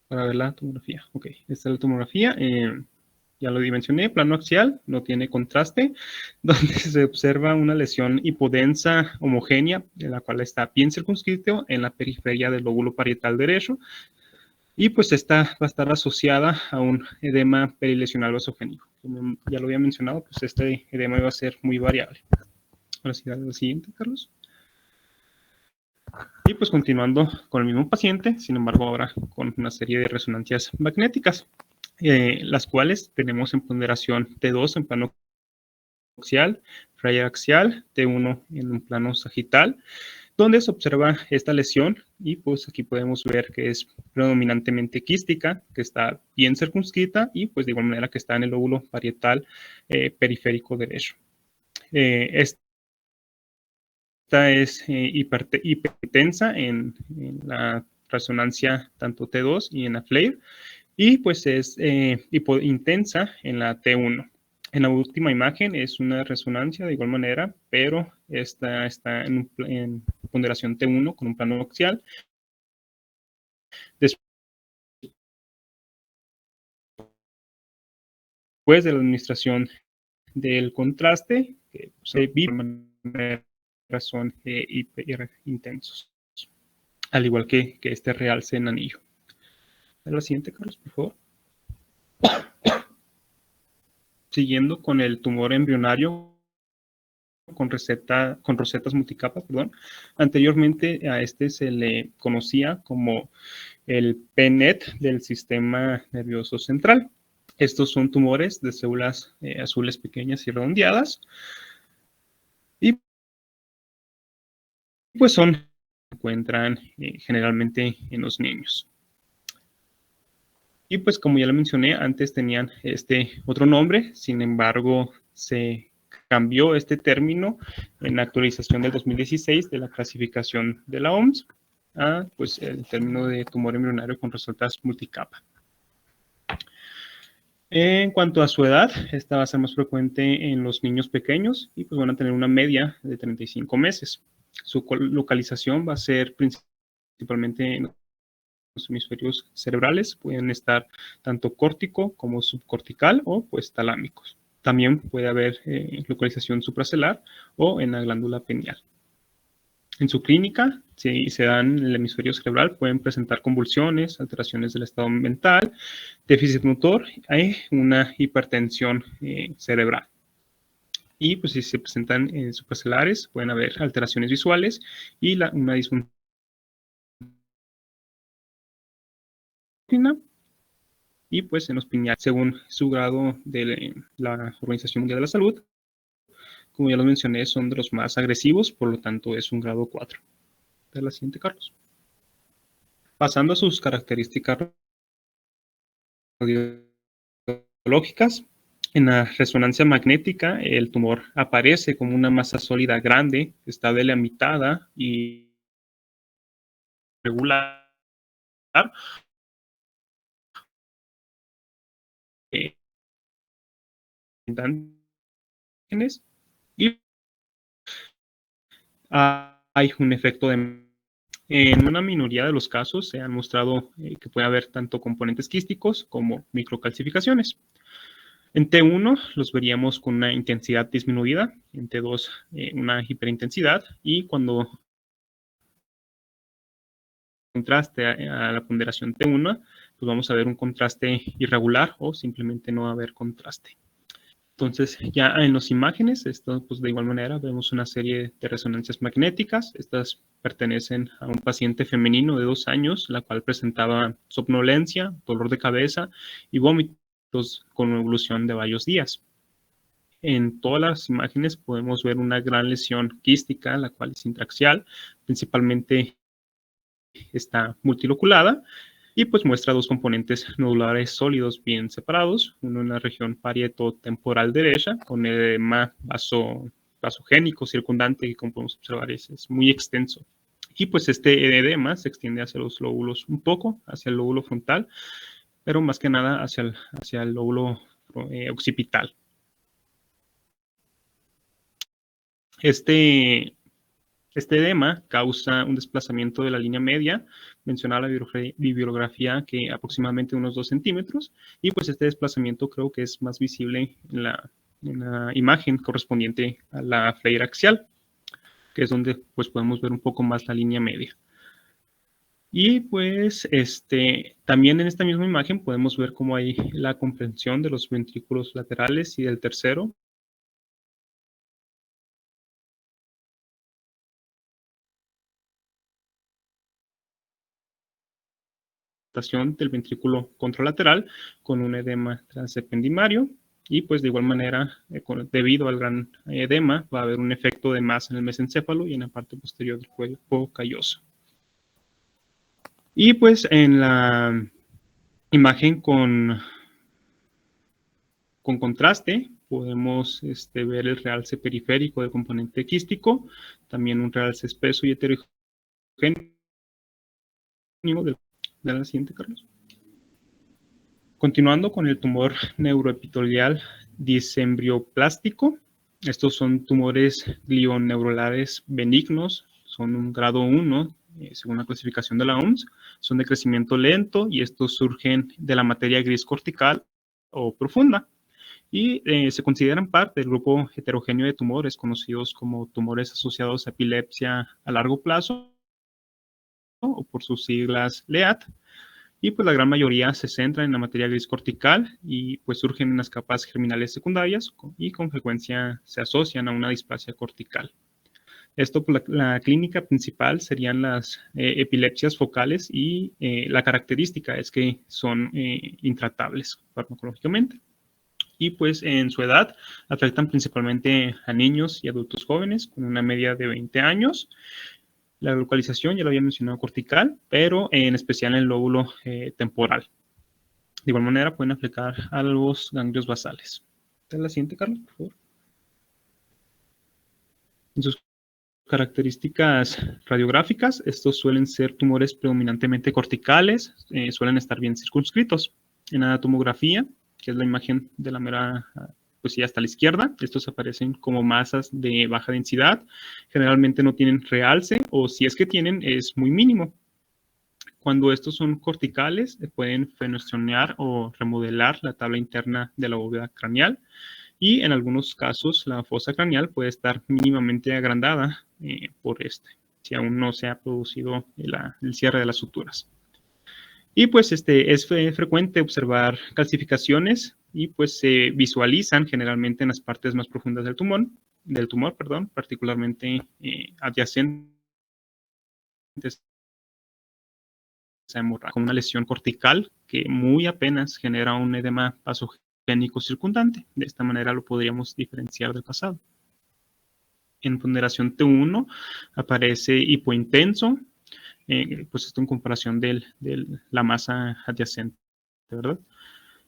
para ver la tomografía. Ok, esta es la tomografía. Ya lo dimensioné, plano axial, no tiene contraste, donde se observa una lesión hipodensa homogénea, en la cual está bien circunscrito en la periferia del lóbulo parietal derecho, y pues esta va a estar asociada a un edema perilesional vasogénico. Como ya lo había mencionado, pues este edema va a ser muy variable. Ahora sí, dale al siguiente, Carlos. Y pues continuando con el mismo paciente, sin embargo ahora con una serie de resonancias magnéticas, las cuales tenemos en ponderación T2 en plano axial, Freyer axial, T1 en un plano sagital, donde se observa esta lesión y pues aquí podemos ver que es predominantemente quística, que está bien circunscrita y pues de igual manera que está en el lóbulo parietal periférico derecho. Esta es hipertensa en la resonancia tanto T2 y en la FLAIR, y pues es intensa en la T1. En la última imagen es una resonancia de igual manera, pero esta está en ponderación T1 con un plano axial. Después de la administración del contraste, que se ve de son hiperintensos, al igual que este realce en anillo. A la siguiente, Carlos, por favor. Siguiendo con el tumor embrionario con rosetas multicapas, perdón. Anteriormente a este se le conocía como el PNET del sistema nervioso central. Estos son tumores de células azules pequeñas y redondeadas. Y pues se encuentran generalmente en los niños. Y pues como ya lo mencioné, antes tenían este otro nombre, sin embargo se cambió este término en la actualización del 2016 de la clasificación de la OMS a pues el término de tumor embrionario con rosetas multicapa. En cuanto a su edad, esta va a ser más frecuente en los niños pequeños y pues van a tener una media de 35 meses. Su localización va a ser principalmente en los hemisferios cerebrales, pueden estar tanto córtico como subcortical o pues talámicos. También puede haber localización supracelular o en la glándula pineal. En su clínica, si se dan en el hemisferio cerebral, pueden presentar convulsiones, alteraciones del estado mental, déficit motor y una hipertensión cerebral. Y pues si se presentan supracelares, pueden haber alteraciones visuales y una disfunción y pues en los pineales, según su grado de la Organización Mundial de la Salud, como ya lo mencioné, son de los más agresivos, por lo tanto es un grado 4. De la siguiente, Carlos. Pasando a sus características radiológicas, en la resonancia magnética el tumor aparece como una masa sólida grande, está delimitada y regular, y hay un efecto de... En una minoría de los casos se han mostrado que puede haber tanto componentes quísticos como microcalcificaciones. En T1 los veríamos con una intensidad disminuida, en T2 una hiperintensidad y cuando contraste a la ponderación T1, pues vamos a ver un contraste irregular o simplemente no va a haber contraste. Entonces, ya en las imágenes, esto, pues de igual manera, vemos una serie de resonancias magnéticas. Estas pertenecen a un paciente femenino de 2 años, la cual presentaba somnolencia, dolor de cabeza y vómitos con evolución de varios días. En todas las imágenes podemos ver una gran lesión quística, la cual es intraxial, principalmente está multiloculada, y pues muestra 2 componentes nodulares sólidos bien separados, uno en la región parieto-temporal derecha, con edema vasogénico circundante, que como podemos observar es muy extenso. Y pues este edema se extiende hacia los lóbulos un poco, hacia el lóbulo frontal, pero más que nada hacia el lóbulo occipital. Este edema causa un desplazamiento de la línea media, mencionaba la bibliografía que aproximadamente unos 2 centímetros, y pues este desplazamiento creo que es más visible en la imagen correspondiente a la fleira axial, que es donde pues podemos ver un poco más la línea media. Y pues también en esta misma imagen podemos ver cómo hay la comprensión de los ventrículos laterales y del tercero, del ventrículo contralateral con un edema transependimario y pues de igual manera debido al gran edema va a haber un efecto de masa en el mesencéfalo y en la parte posterior del cuerpo calloso. Y pues en la imagen con contraste podemos ver el realce periférico del componente quístico, también un realce espeso y heterogéneo de la siguiente, Carlos. Continuando con el tumor neuroepitelial disembrioplástico, estos son tumores glioneurulares benignos, son un grado 1, según la clasificación de la OMS, son de crecimiento lento y estos surgen de la materia gris cortical o profunda. y se consideran parte del grupo heterogéneo de tumores conocidos como tumores asociados a epilepsia a largo plazo, o por sus siglas LEAD, y pues la gran mayoría se centra en la materia gris cortical y pues surgen en las capas germinales secundarias y con frecuencia se asocian a una displasia cortical. Esto, pues, la clínica principal serían las epilepsias focales y la característica es que son intratables farmacológicamente. Y pues en su edad afectan principalmente a niños y adultos jóvenes con una media de 20 años. La localización ya lo había mencionado cortical, pero en especial en el lóbulo temporal. De igual manera pueden afectar a los ganglios basales. La siguiente, Carlos, por favor. En sus características radiográficas, estos suelen ser tumores predominantemente corticales, suelen estar bien circunscritos. En la tomografía, que es la imagen de la mera, pues sí, hasta la izquierda, estos aparecen como masas de baja densidad, generalmente no tienen realce, o si es que tienen, es muy mínimo. Cuando estos son corticales, pueden fenestrear o remodelar la tabla interna de la bóveda craneal, y en algunos casos la fosa craneal puede estar mínimamente agrandada por si aún no se ha producido el cierre de las suturas. Y pues es frecuente observar calcificaciones y pues se visualizan generalmente en las partes más profundas del tumor, particularmente adyacentes a hemorragia, con una lesión cortical que muy apenas genera un edema vasogénico circundante. De esta manera lo podríamos diferenciar del pasado. En ponderación T1 aparece hipointenso, pues esto en comparación de la masa adyacente, ¿verdad?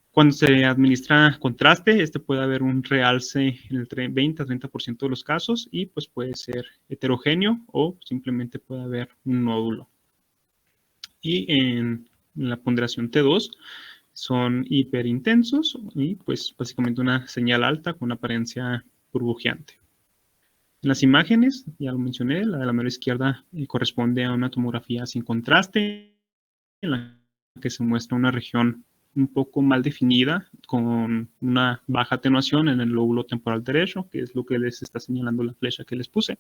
Cuando se administra contraste, puede haber un realce en el 20 a 30% de los casos y pues puede ser heterogéneo o simplemente puede haber un nódulo. Y en la ponderación T2 son hiperintensos y pues básicamente una señal alta con apariencia burbujeante. En las imágenes, ya lo mencioné, la de la mano izquierda corresponde a una tomografía sin contraste, en la que se muestra una región un poco mal definida, con una baja atenuación en el lóbulo temporal derecho, que es lo que les está señalando la flecha que les puse,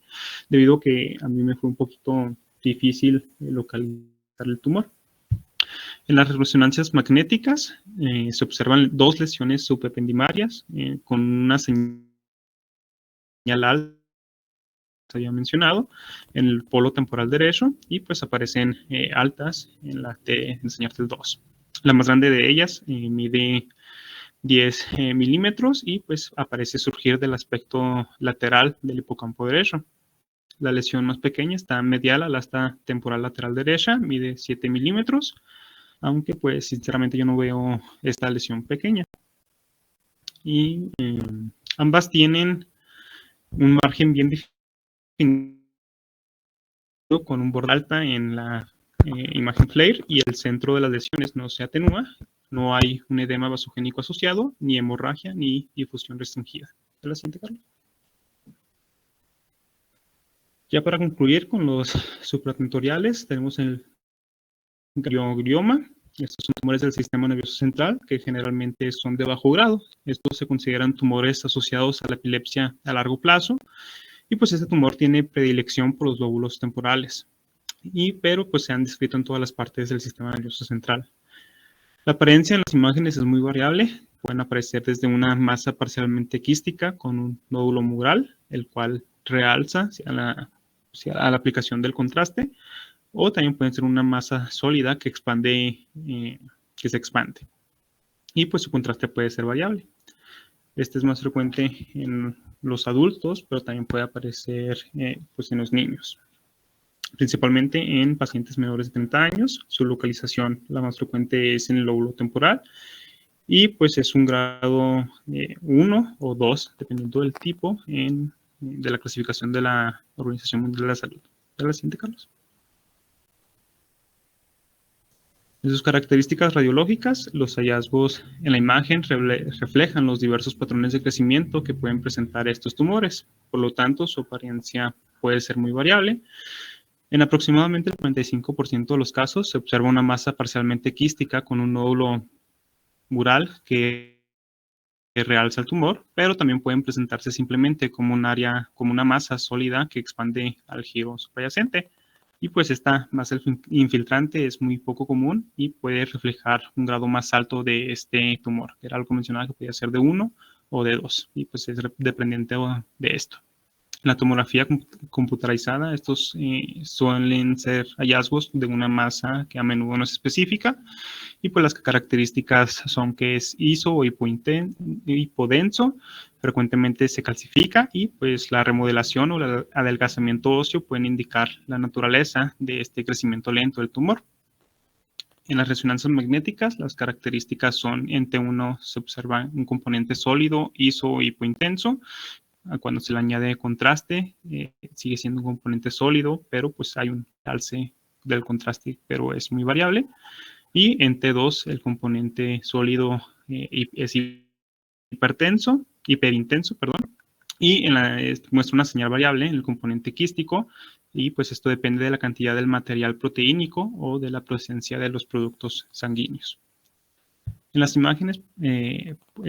debido a que a mí me fue un poquito difícil localizar el tumor. En las resonancias magnéticas se observan 2 lesiones subependimarias con una señal alta, se había mencionado, en el polo temporal derecho y pues aparecen altas en la señal T2. La más grande de ellas mide 10 milímetros y pues aparece surgir del aspecto lateral del hipocampo derecho. La lesión más pequeña está medial a la asta temporal lateral derecha, mide 7 milímetros, aunque pues sinceramente yo no veo esta lesión pequeña. Y ambas tienen un margen bien definido con un borde alta en la imagen FLAIR y el centro de las lesiones no se atenúa, no hay un edema vasogénico asociado, ni hemorragia, ni difusión restringida. ¿Es la siguiente, Carlos? Ya para concluir con los supratentoriales, tenemos el ganglioma. Estos son tumores del sistema nervioso central que generalmente son de bajo grado. Estos se consideran tumores asociados a la epilepsia a largo plazo. Y pues este tumor tiene predilección por los lóbulos temporales, pero pues se han descrito en todas las partes del sistema nervioso central. La apariencia en las imágenes es muy variable, pueden aparecer desde una masa parcialmente quística con un nódulo mural, el cual realza a la aplicación del contraste, o también pueden ser una masa sólida que se expande. Y pues su contraste puede ser variable. Este es más frecuente en los adultos, pero también puede aparecer pues en los niños. Principalmente en pacientes menores de 30 años. Su localización, la más frecuente, es en el lóbulo temporal. Y pues es un grado 1 o 2, dependiendo del tipo, de la clasificación de la Organización Mundial de la Salud. ¿Es la siguiente, Carlos? En sus características radiológicas, los hallazgos en la imagen reflejan los diversos patrones de crecimiento que pueden presentar estos tumores. Por lo tanto, su apariencia puede ser muy variable. En aproximadamente el 45% de los casos se observa una masa parcialmente quística con un nódulo mural que realza el tumor, pero también pueden presentarse simplemente como un área, como una masa sólida que expande al giro subyacente. Y pues esta masa infiltrante es muy poco común y puede reflejar un grado más alto de este tumor, que era algo mencionado que podía ser de 1 o de 2, y pues es dependiente de esto. La tomografía computarizada, estos suelen ser hallazgos de una masa que a menudo no es específica, y pues las características son que es ISO o hipodenso, frecuentemente se calcifica, y pues la remodelación o el adelgazamiento óseo pueden indicar la naturaleza de este crecimiento lento del tumor. En las resonancias magnéticas, las características son: en T1 se observa un componente sólido, ISO o hipointenso. Cuando se le añade contraste, sigue siendo un componente sólido, pero pues hay un alce del contraste, pero es muy variable. Y en T2 el componente sólido es hiperintenso, perdón, y muestra una señal variable en el componente quístico, y pues esto depende de la cantidad del material proteínico o de la presencia de los productos sanguíneos. En las imágenes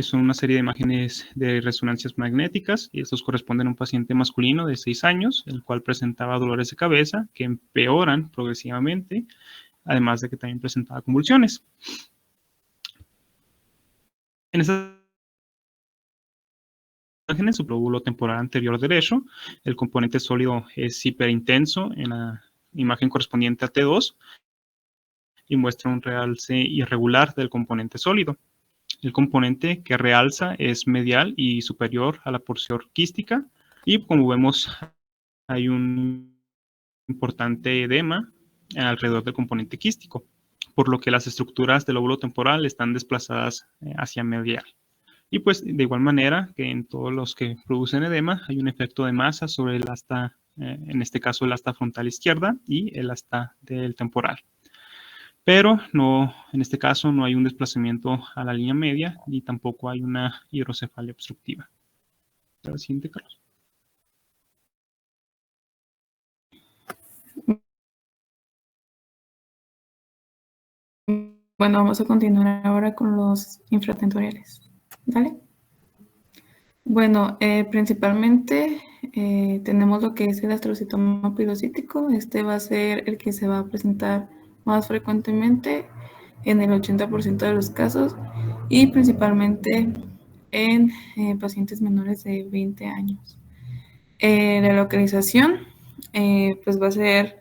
son una serie de imágenes de resonancias magnéticas, y estos corresponden a un paciente masculino de 6 años, el cual presentaba dolores de cabeza que empeoran progresivamente, además de que también presentaba convulsiones. En estas imágenes, su lóbulo temporal anterior derecho, el componente sólido es hiperintenso en la imagen correspondiente a T2 y muestra un realce irregular del componente sólido. El componente que realza es medial y superior a la porción quística, y como vemos hay un importante edema alrededor del componente quístico, por lo que las estructuras del lóbulo temporal están desplazadas hacia medial. Y pues de igual manera que en todos los que producen edema hay un efecto de masa sobre el asta, en este caso el asta frontal izquierda y el asta del temporal. Pero no, en este caso no hay un desplazamiento a la línea media ni tampoco hay una hidrocefalia obstructiva. La siguiente, Carlos. Bueno, vamos a continuar ahora con los infratentoriales. ¿Vale? Bueno, principalmente tenemos lo que es el astrocitoma pilocítico. Este va a ser el que se va a presentar más frecuentemente en el 80% de los casos, y principalmente en pacientes menores de 20 años. La localización pues va a ser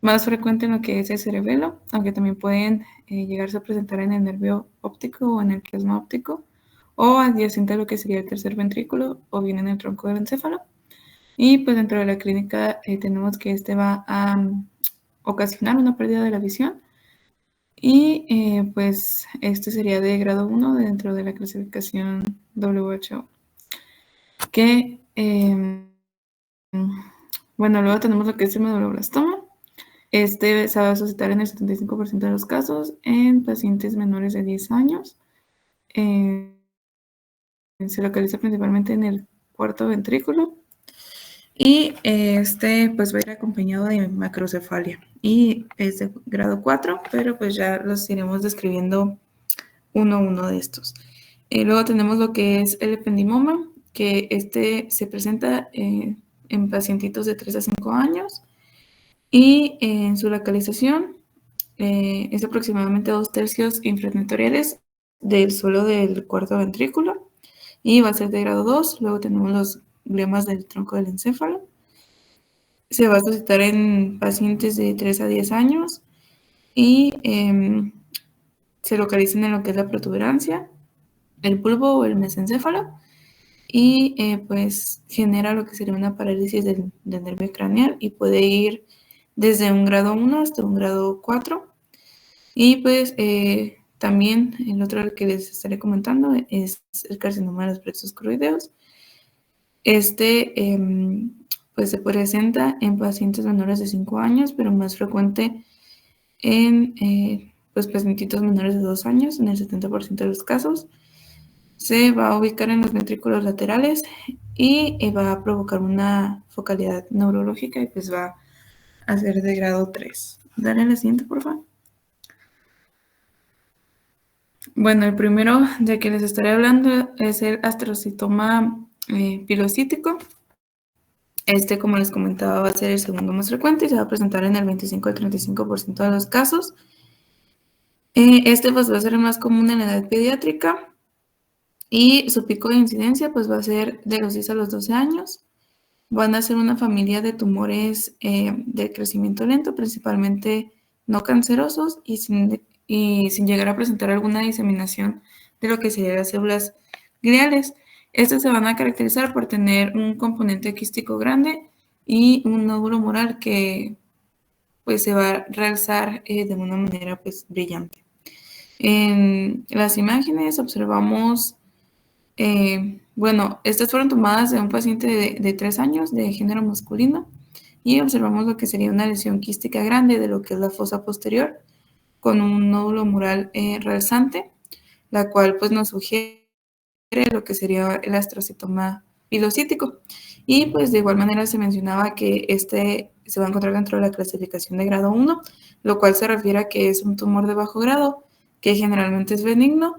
más frecuente en lo que es el cerebelo, aunque también pueden llegarse a presentar en el nervio óptico o en el quiasma óptico, o adyacente a lo que sería el tercer ventrículo, o bien en el tronco del encéfalo. Y pues dentro de la clínica tenemos que este va a ocasionar una pérdida de la visión, y pues este sería de grado 1 dentro de la clasificación WHO. Que bueno, luego tenemos lo que es el medulloblastoma. Este se va a suscitar en el 75% de los casos en pacientes menores de 10 años. Se localiza principalmente en el cuarto ventrículo, y este pues va a ir acompañado de macrocefalia, y es de grado 4, pero pues ya los iremos describiendo uno a uno de estos. Luego tenemos lo que es el ependimoma, que este se presenta en pacientitos de 3 a 5 años, y en su localización es aproximadamente 2/3 infratentoriales del suelo del cuarto ventrículo, y va a ser de grado 2. Luego tenemos los gliomas del tronco del encéfalo. Se va a suscitar en pacientes de 3 a 10 años, y se localizan en lo que es la protuberancia, el bulbo o el mesencéfalo, y pues genera lo que sería una parálisis del nervio craneal, y puede ir desde un grado 1 hasta un grado 4. Y pues también el otro que les estaré comentando es el carcinoma de los plexos coroideos. Este pues se presenta en pacientes menores de 5 años, pero más frecuente en pues pacientitos menores de 2 años, en el 70% de los casos. Se va a ubicar en los ventrículos laterales, y va a provocar una focalidad neurológica, y pues va a ser de grado 3. Dale la siguiente, por favor. Bueno, el primero de que les estaré hablando es el astrocitoma pilocítico. Como les comentaba, va a ser el segundo más frecuente y se va a presentar en el 25 al 35% de los casos. Pues va a ser el más común en la edad pediátrica y su pico de incidencia pues va a ser de los 10 a los 12 años. Van a ser una familia de tumores de crecimiento lento, principalmente no cancerosos y sin llegar a presentar alguna diseminación de lo que serían las células gliales. Estos se van a caracterizar por tener un componente quístico grande y un nódulo mural que pues se va a realzar de una manera pues brillante. En las imágenes observamos, estas fueron tomadas de un paciente de 3 años de género masculino y observamos lo que sería una lesión quística grande de lo que es la fosa posterior con un nódulo mural realzante, la cual pues nos sugiere lo que sería el astrocitoma pilocítico. Y pues de igual manera se mencionaba que se va a encontrar dentro de la clasificación de grado 1, lo cual se refiere a que es un tumor de bajo grado, que generalmente es benigno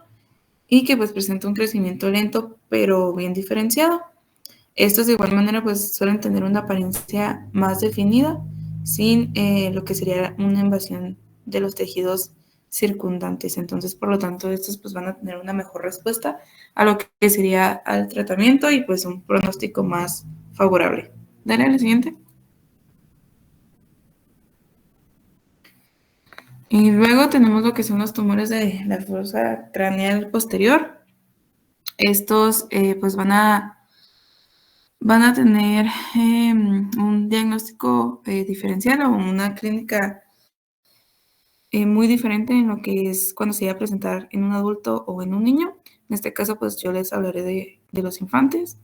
y que pues presenta un crecimiento lento pero bien diferenciado. Estos de igual manera pues suelen tener una apariencia más definida sin lo que sería una invasión de los tejidos circundantes. Entonces, por lo tanto, estos pues van a tener una mejor respuesta a lo que sería al tratamiento y pues un pronóstico más favorable. Dale a la siguiente. Y luego tenemos lo que son los tumores de la fosa craneal posterior. Estos pues van a tener un diagnóstico diferencial o una clínica muy diferente en lo que es cuando se va a presentar en un adulto o en un niño. En este caso, pues yo les hablaré de los infantes.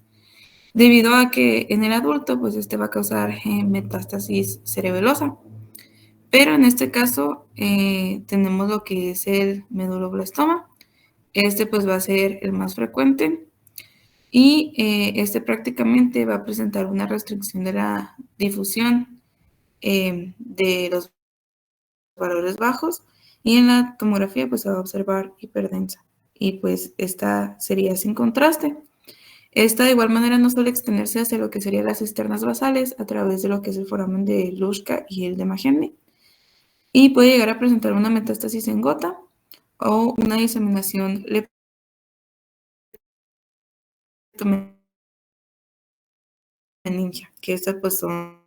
Debido a que en el adulto, pues va a causar metástasis cerebelosa. Pero en este caso tenemos lo que es el meduloblastoma. Pues va a ser el más frecuente. Y prácticamente va a presentar una restricción de la difusión de los valores bajos y en la tomografía pues se va a observar hiperdensa y pues esta sería sin contraste. Esta de igual manera no suele extenderse hacia lo que serían las cisternas basales a través de lo que es el foramen de Luschka y el de Magendie y puede llegar a presentar una metástasis en gota o una diseminación leptomeningia, que estas pues son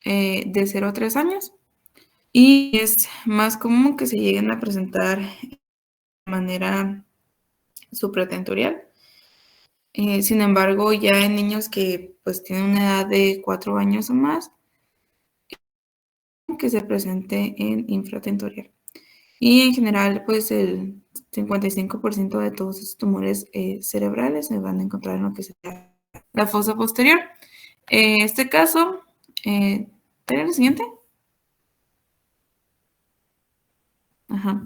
de 0 a 3 años y es más común que se lleguen a presentar de manera supratentorial. Sin embargo, ya en niños que pues tienen una edad de 4 años o más, que se presente en infratentorial. Y en general, pues el 55% de todos esos tumores cerebrales se van a encontrar en lo que sería la fosa posterior. Este caso, ¿tenés el siguiente? Ajá.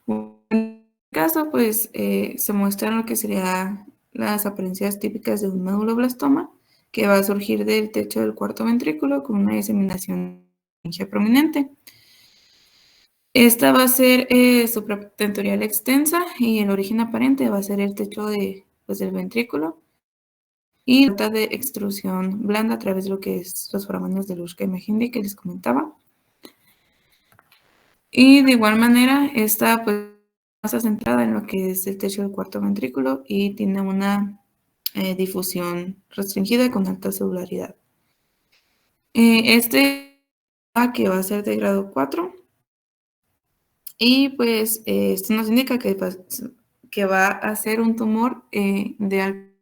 En este caso, pues se muestran lo que serían las apariencias típicas de un meduloblastoma que va a surgir del techo del cuarto ventrículo con una diseminación prominente. Esta va a ser supratentorial extensa y el origen aparente va a ser el techo del ventrículo y trata de extrusión blanda a través de lo que es los foramenos de Luschka y Magendie que les comentaba. Y de igual manera, esta pues está centrada en lo que es el techo del cuarto ventrículo y tiene una difusión restringida con alta celularidad. Que va a ser de grado 4 y pues esto nos indica que va a ser un tumor de alto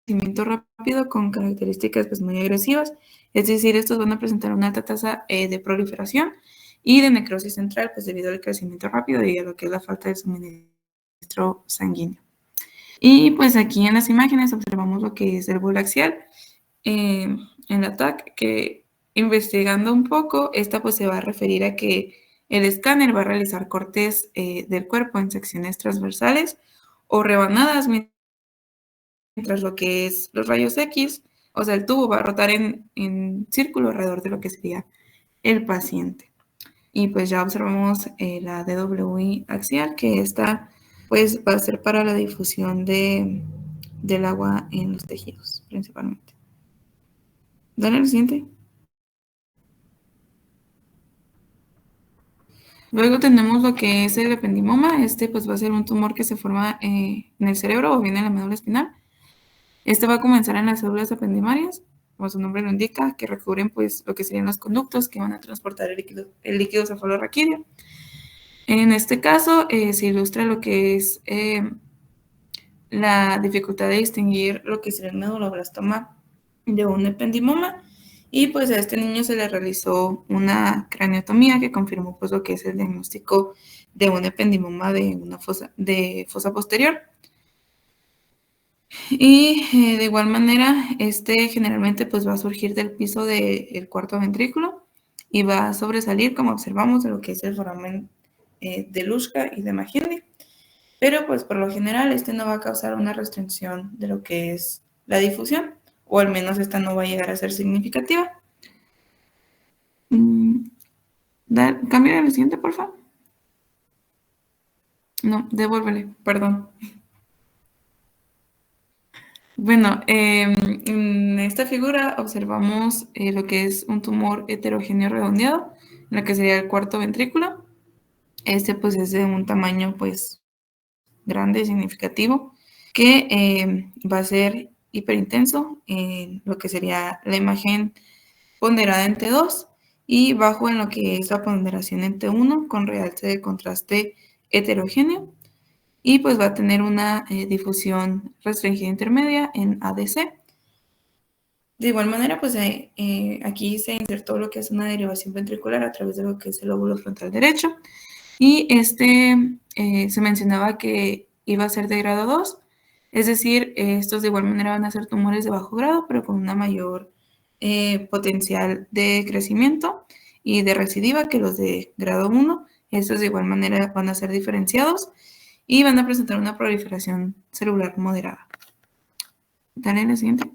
crecimiento rápido con características pues muy agresivas, es decir, estos van a presentar una alta tasa de proliferación y de necrosis central pues debido al crecimiento rápido y a lo que es la falta de suministro sanguíneo. Y pues aquí en las imágenes observamos lo que es el bolo axial en la TAC, que investigando un poco, esta pues se va a referir a que el escáner va a realizar cortes del cuerpo en secciones transversales o rebanadas, mientras lo que es los rayos X, o sea, el tubo va a rotar en círculo alrededor de lo que sería el paciente. Y pues ya observamos la DWI axial, que esta pues va a ser para la difusión del agua en los tejidos, principalmente. Dale al siguiente. Luego tenemos lo que es el ependimoma. Este pues va a ser un tumor que se forma en el cerebro o bien en la médula espinal. Este va a comenzar en las células ependimarias, como su nombre lo indica, que recubren pues lo que serían los conductos que van a transportar el líquido cefalorraquídeo. En este caso se ilustra lo que es la dificultad de distinguir lo que sería el medulloblastoma de un ependimoma. Y pues a este niño se le realizó una craneotomía que confirmó pues lo que es el diagnóstico de un ependimoma de una fosa posterior. Y de igual manera, este generalmente pues va a surgir del piso del cuarto ventrículo y va a sobresalir, como observamos, de lo que es el foramen de Luschka y de McKinley. Pero pues por lo general este no va a causar una restricción de lo que es la difusión, o al menos esta no va a llegar a ser significativa. Cambia al siguiente, por favor. No, devuélvele, perdón. Bueno, en esta figura observamos lo que es un tumor heterogéneo redondeado, en lo que sería el cuarto ventrículo. Este pues es de un tamaño pues grande y significativo, que va a ser hiperintenso en lo que sería la imagen ponderada en T2 y bajo en lo que es la ponderación en T1 con realce de contraste heterogéneo. Y pues va a tener una difusión restringida intermedia en ADC. De igual manera, pues aquí se insertó lo que es una derivación ventricular a través de lo que es el lóbulo frontal derecho. Y se mencionaba que iba a ser de grado 2, es decir, estos de igual manera van a ser tumores de bajo grado, pero con una mayor potencial de crecimiento y de recidiva que los de grado 1. Estos de igual manera van a ser diferenciados y van a presentar una proliferación celular moderada. Dale la siguiente.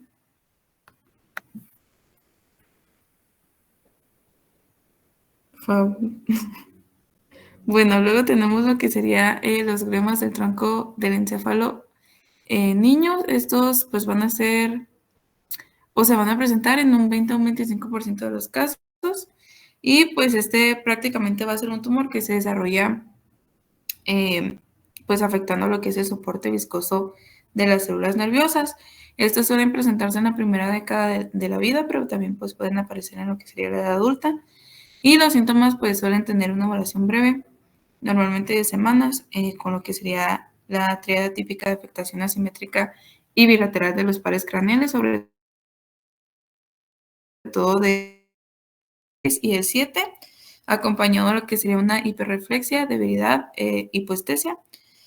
Bueno, luego tenemos lo que sería los gliomas del tronco del encéfalo en niños. Estos pues van a ser o se van a presentar en un 20 o un 25% de los casos. Y pues prácticamente va a ser un tumor que se desarrolla pues afectando lo que es el soporte viscoso de las células nerviosas. Estos suelen presentarse en la primera década de la vida, pero también pues pueden aparecer en lo que sería la edad adulta. Y los síntomas pues suelen tener una duración breve, normalmente de semanas, con lo que sería la tríada típica de afectación asimétrica y bilateral de los pares craneales, sobre todo de y el 7, acompañado de lo que sería una hiperreflexia, debilidad, hipoestesia,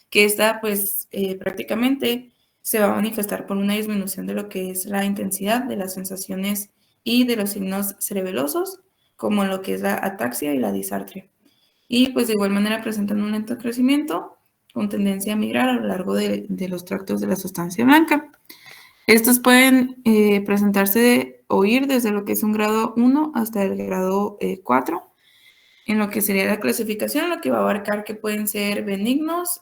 que esta pues prácticamente se va a manifestar por una disminución de lo que es la intensidad de las sensaciones y de los signos cerebelosos, como lo que es la ataxia y la disartria. Y pues de igual manera presentan un lento crecimiento con tendencia a migrar a lo largo de los tractos de la sustancia blanca. Estos pueden presentarse o ir desde lo que es un grado 1 hasta el grado 4, en lo que sería la clasificación, lo que va a abarcar que pueden ser benignos,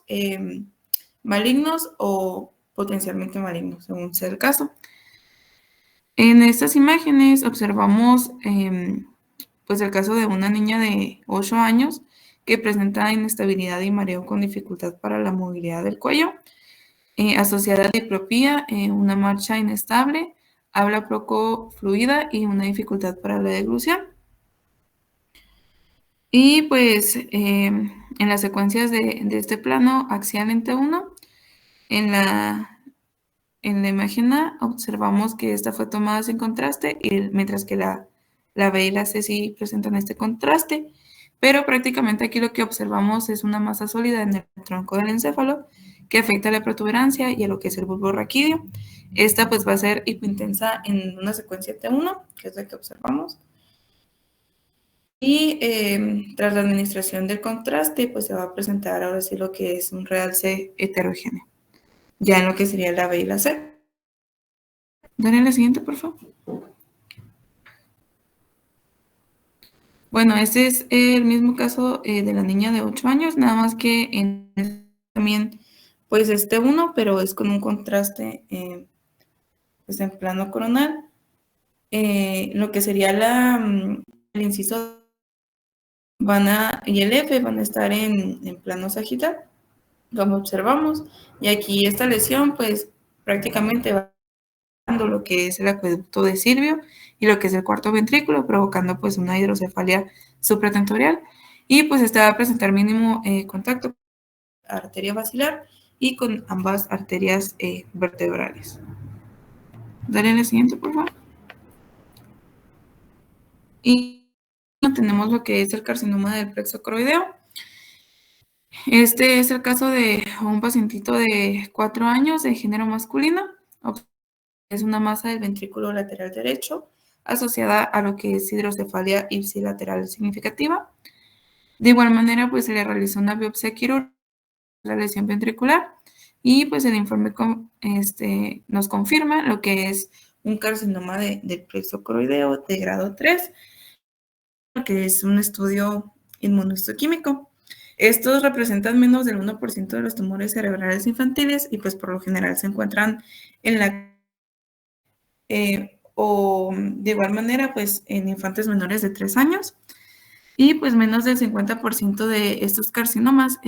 malignos o potencialmente malignos, según sea el caso. En estas imágenes observamos pues el caso de una niña de 8 años que presenta inestabilidad y mareo con dificultad para la movilidad del cuello, asociada a diplopía, una marcha inestable, habla poco fluida y una dificultad para la deglución. Y pues en las secuencias de este plano axial en T1, en la imagen A observamos que esta fue tomada sin contraste, mientras que la B y la C sí presentan este contraste, pero prácticamente aquí lo que observamos es una masa sólida en el tronco del encéfalo que afecta a la protuberancia y a lo que es el bulbo raquídeo. Esta pues va a ser hipointensa en una secuencia T1, que es la que observamos. Y tras la administración del contraste, pues se va a presentar ahora sí lo que es un realce heterogéneo, ya en lo que sería la B y la C. Dale la siguiente, por favor. Bueno, este es el mismo caso de la niña de 8 años, nada más que también, pues uno, pero es con un contraste pues en plano coronal. Lo que sería el inciso y el F van a estar en plano sagital, como observamos, y aquí esta lesión, pues prácticamente va dando lo que es el acueducto de Silvio y lo que es el cuarto ventrículo, provocando pues una hidrocefalia supratentorial, y pues esta va a presentar mínimo contacto con la arteria basilar y con ambas arterias vertebrales. Dale la siguiente, por favor. Y tenemos lo que es el carcinoma del plexo coroideo. Este es el caso de un pacientito de 4 años de género masculino. Es una masa del ventrículo lateral derecho asociada a lo que es hidrocefalia ipsilateral significativa. De igual manera, pues se le realizó una biopsia quirúrgica de la lesión ventricular y pues el informe nos confirma lo que es un carcinoma del plexo coroideo de grado 3, que es un estudio inmunohistoquímico. Estos representan menos del 1% de los tumores cerebrales infantiles y pues por lo general se encuentran en la o de igual manera pues en infantes menores de 3 años, y pues menos del 50% de estos carcinomas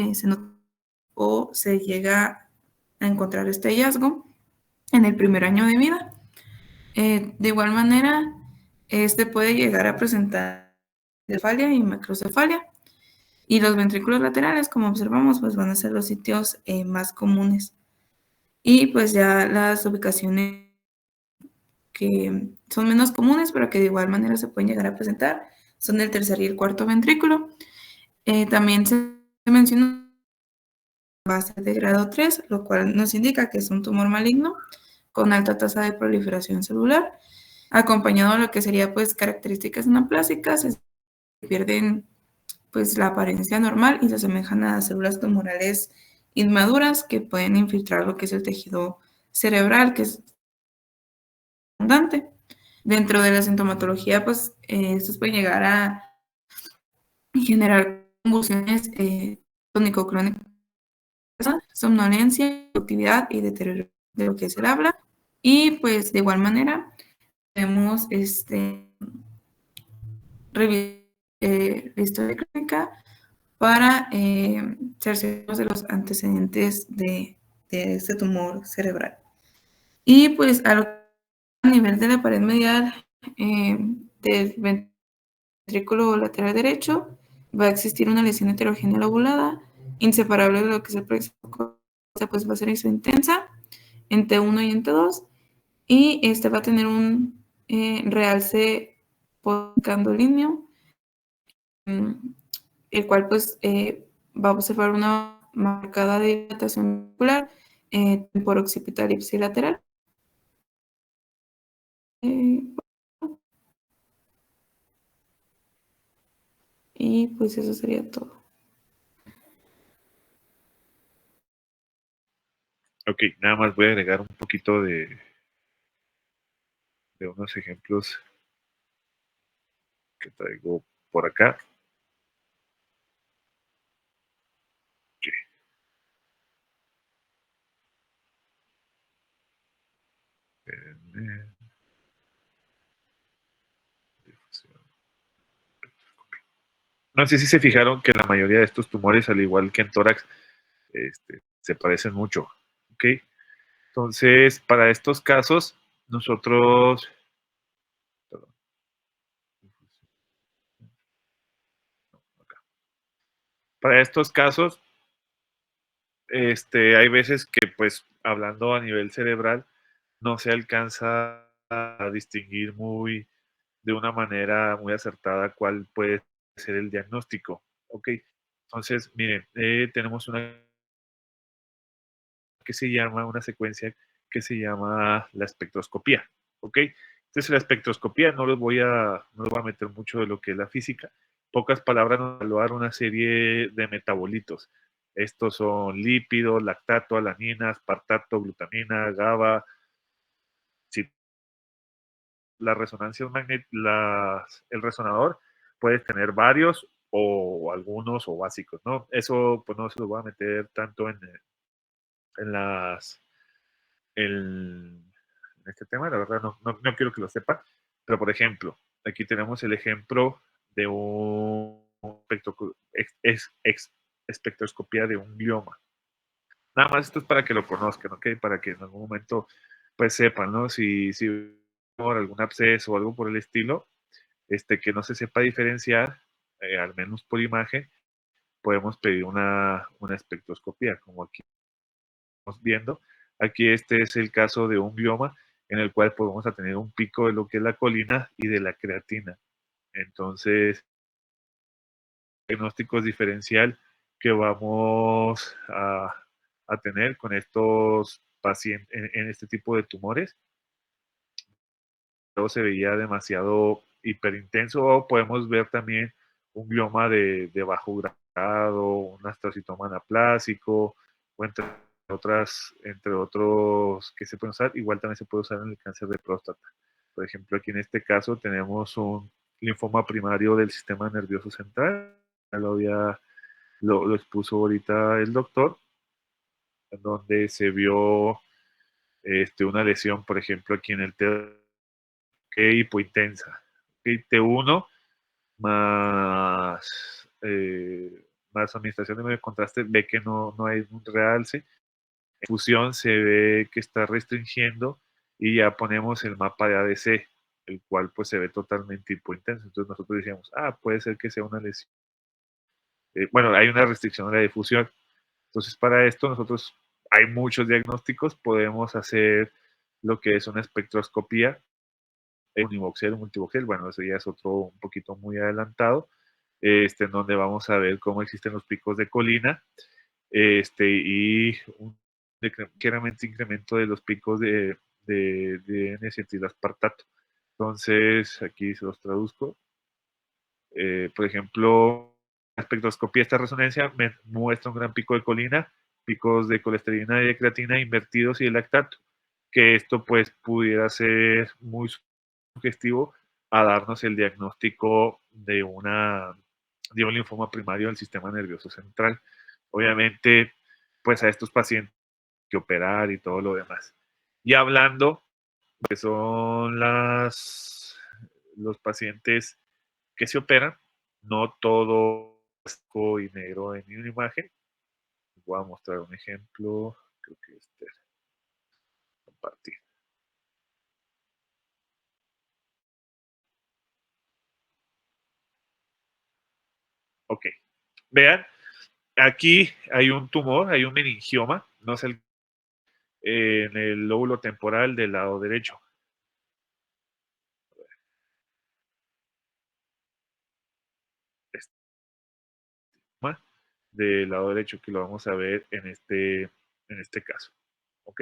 se llega a encontrar este hallazgo en el primer año de vida. De igual manera, puede llegar a presentar cefalia y macrocefalia, y los ventrículos laterales, como observamos, pues van a ser los sitios más comunes. Y pues ya las ubicaciones que son menos comunes, pero que de igual manera se pueden llegar a presentar, son el tercer y el cuarto ventrículo. También se menciona base de grado 3, lo cual nos indica que es un tumor maligno con alta tasa de proliferación celular, acompañado de lo que sería pues características anaplásicas, se pierden pues la apariencia normal y se asemejan a células tumorales inmaduras que pueden infiltrar lo que es el tejido cerebral, que es abundante. Dentro de la sintomatología, pues estos pueden llegar a generar convulsiones tónico-crónicas, somnolencia, productividad y deterioro de lo que es el habla. Y pues de igual manera podemos revisar la historia clínica para cerciorarnos de los antecedentes de este tumor cerebral. Y pues a nivel de la pared medial del ventrículo lateral derecho va a existir una lesión heterogénea lobulada, inseparable de lo que es el plexo, pues va a ser intensa en T1 y en T2, y va a tener un realce postgandolíneo, el cual pues va a observar una marcada dilatación muscular temporo-occipital ipsilateral. Y pues eso sería todo. Ok, nada más voy a agregar un poquito de unos ejemplos que traigo por acá. Okay. No sé si se fijaron que la mayoría de estos tumores, al igual que en tórax, se parecen mucho. ¿Ok? Entonces, para estos casos, nosotros... Perdón. Para estos casos, hay veces que, pues, hablando a nivel cerebral, no se alcanza a distinguir de una manera muy acertada cuál puede ser el diagnóstico. ¿Ok? Entonces, miren, tenemos una secuencia que se llama la espectroscopía. ¿Ok? Entonces, la espectroscopía no les voy a meter mucho de lo que es la física. Pocas palabras, nos va a evaluar una serie de metabolitos. Estos son lípidos, lactato, alanina, aspartato, glutamina, GABA. Las resonancias el resonador puedes tener varios o algunos o básicos, ¿no? Eso pues no se lo voy a meter tanto en las en este tema, la verdad no quiero que lo sepan, pero por ejemplo, aquí tenemos el ejemplo de un espectroscopía de un glioma. Nada más esto es para que lo conozcan, ¿ok? Para que en algún momento pues sepan, ¿no? Si por algún absceso o algo por el estilo, que no se sepa diferenciar, al menos por imagen, podemos pedir una espectroscopía, como aquí estamos viendo. Aquí este es el caso de un glioma en el cual podemos tener un pico de lo que es la colina y de la creatina. Entonces, diagnósticos diferencial que vamos a tener con estos pacientes en este tipo de tumores. Luego se veía demasiado hiperintenso, o podemos ver también un glioma de bajo grado, un astrocitoma anaplásico, o entre otros que se pueden usar. Igual también se puede usar en el cáncer de próstata. Por ejemplo, aquí en este caso tenemos un linfoma primario del sistema nervioso central. Lo expuso ahorita el doctor, en donde se vio una lesión, por ejemplo, aquí en el hipointensa. T1 más administración de medio contraste, ve que no hay un realce. En fusión se ve que está restringiendo y ya ponemos el mapa de ADC, el cual pues se ve totalmente hipointenso. Entonces nosotros decíamos, puede ser que sea una lesión. Bueno, hay una restricción de la difusión. Entonces para esto nosotros hay muchos diagnósticos, podemos hacer lo que es una espectroscopía univoxel, multivoxel, bueno, eso ya es otro un poquito muy adelantado, en donde vamos a ver cómo existen los picos de colina, y un ligeramente incremento de los picos de N-acetilaspartato. Entonces, aquí se los traduzco. Por ejemplo, la espectroscopía, esta resonancia me muestra un gran pico de colina, picos de colesterina y de creatina invertidos y de lactato, que esto pues pudiera ser muy sugestivo a darnos el diagnóstico de un linfoma primario del sistema nervioso central. Obviamente, pues a estos pacientes hay que operar y todo lo demás. Y hablando de que son los pacientes que se operan, no todo es blanco y negro en una imagen. Voy a mostrar un ejemplo, creo que compartir. Ok, vean, aquí hay un tumor, hay un meningioma, no es en el lóbulo temporal del lado derecho. Del lado derecho, que lo vamos a ver en este caso. ¿Ok?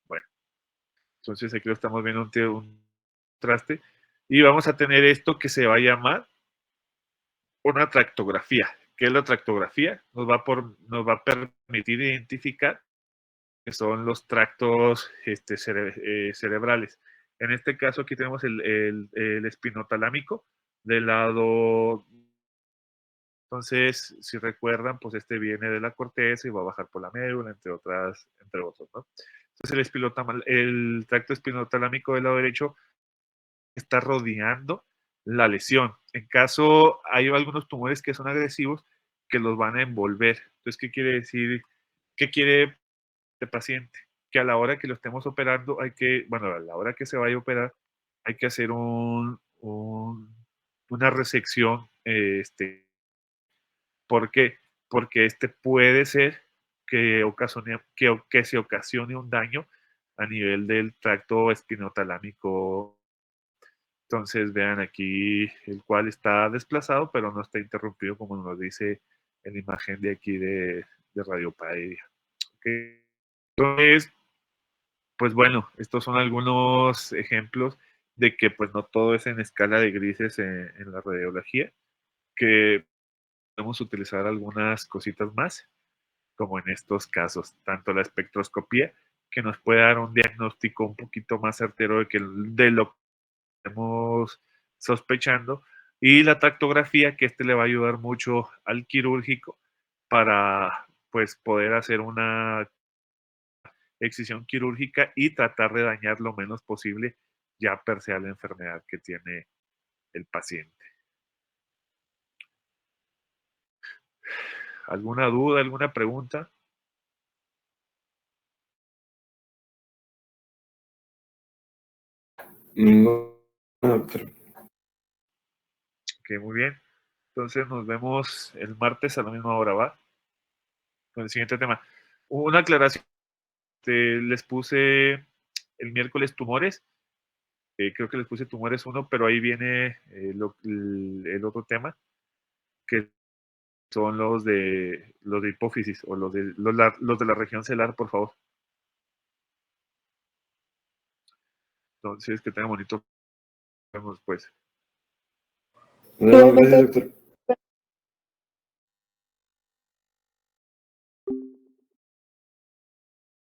Bueno, entonces aquí lo estamos viendo un traste. Y vamos a tener esto que se va a llamar una tractografía. ¿Qué es la tractografía? Nos va a permitir identificar que son los tractos cerebrales. En este caso aquí tenemos el espinotalámico del lado. Entonces, si recuerdan, pues viene de la corteza y va a bajar por la médula, entre otros, ¿no? Entonces el tracto espinotalámico del lado derecho está rodeando la lesión. En caso, hay algunos tumores que son agresivos que los van a envolver. Entonces, ¿qué quiere decir? ¿Qué quiere el paciente? Que a la hora que lo estemos operando, a la hora que se vaya a operar, hay que hacer una resección, ¿por qué? Porque puede ser que se ocasione un daño a nivel del tracto espinotalámico. Entonces, vean aquí, el cual está desplazado, pero no está interrumpido, como nos dice en la imagen de aquí de radiopaedia. ¿Okay? Entonces, pues bueno, estos son algunos ejemplos de que pues no todo es en escala de grises en la radiología, que podemos utilizar algunas cositas más, como en estos casos, tanto la espectroscopía, que nos puede dar un diagnóstico un poquito más certero de lo que estamos sospechando, Y la tractografía, que le va a ayudar mucho al quirúrgico para pues poder hacer una excisión quirúrgica y tratar de dañar lo menos posible ya per se a la enfermedad que tiene el paciente. ¿Alguna duda, alguna pregunta? Ninguno, doctor. Ok, muy bien. Entonces nos vemos el martes a la misma hora, ¿va? Con el siguiente tema. Una aclaración. Les puse el miércoles tumores. Creo que les puse tumores 1, pero ahí viene el otro tema, que son los de hipófisis o los de la región celular, por favor. Entonces, que tengan bonito. Nos vemos después. Gracias, doctor.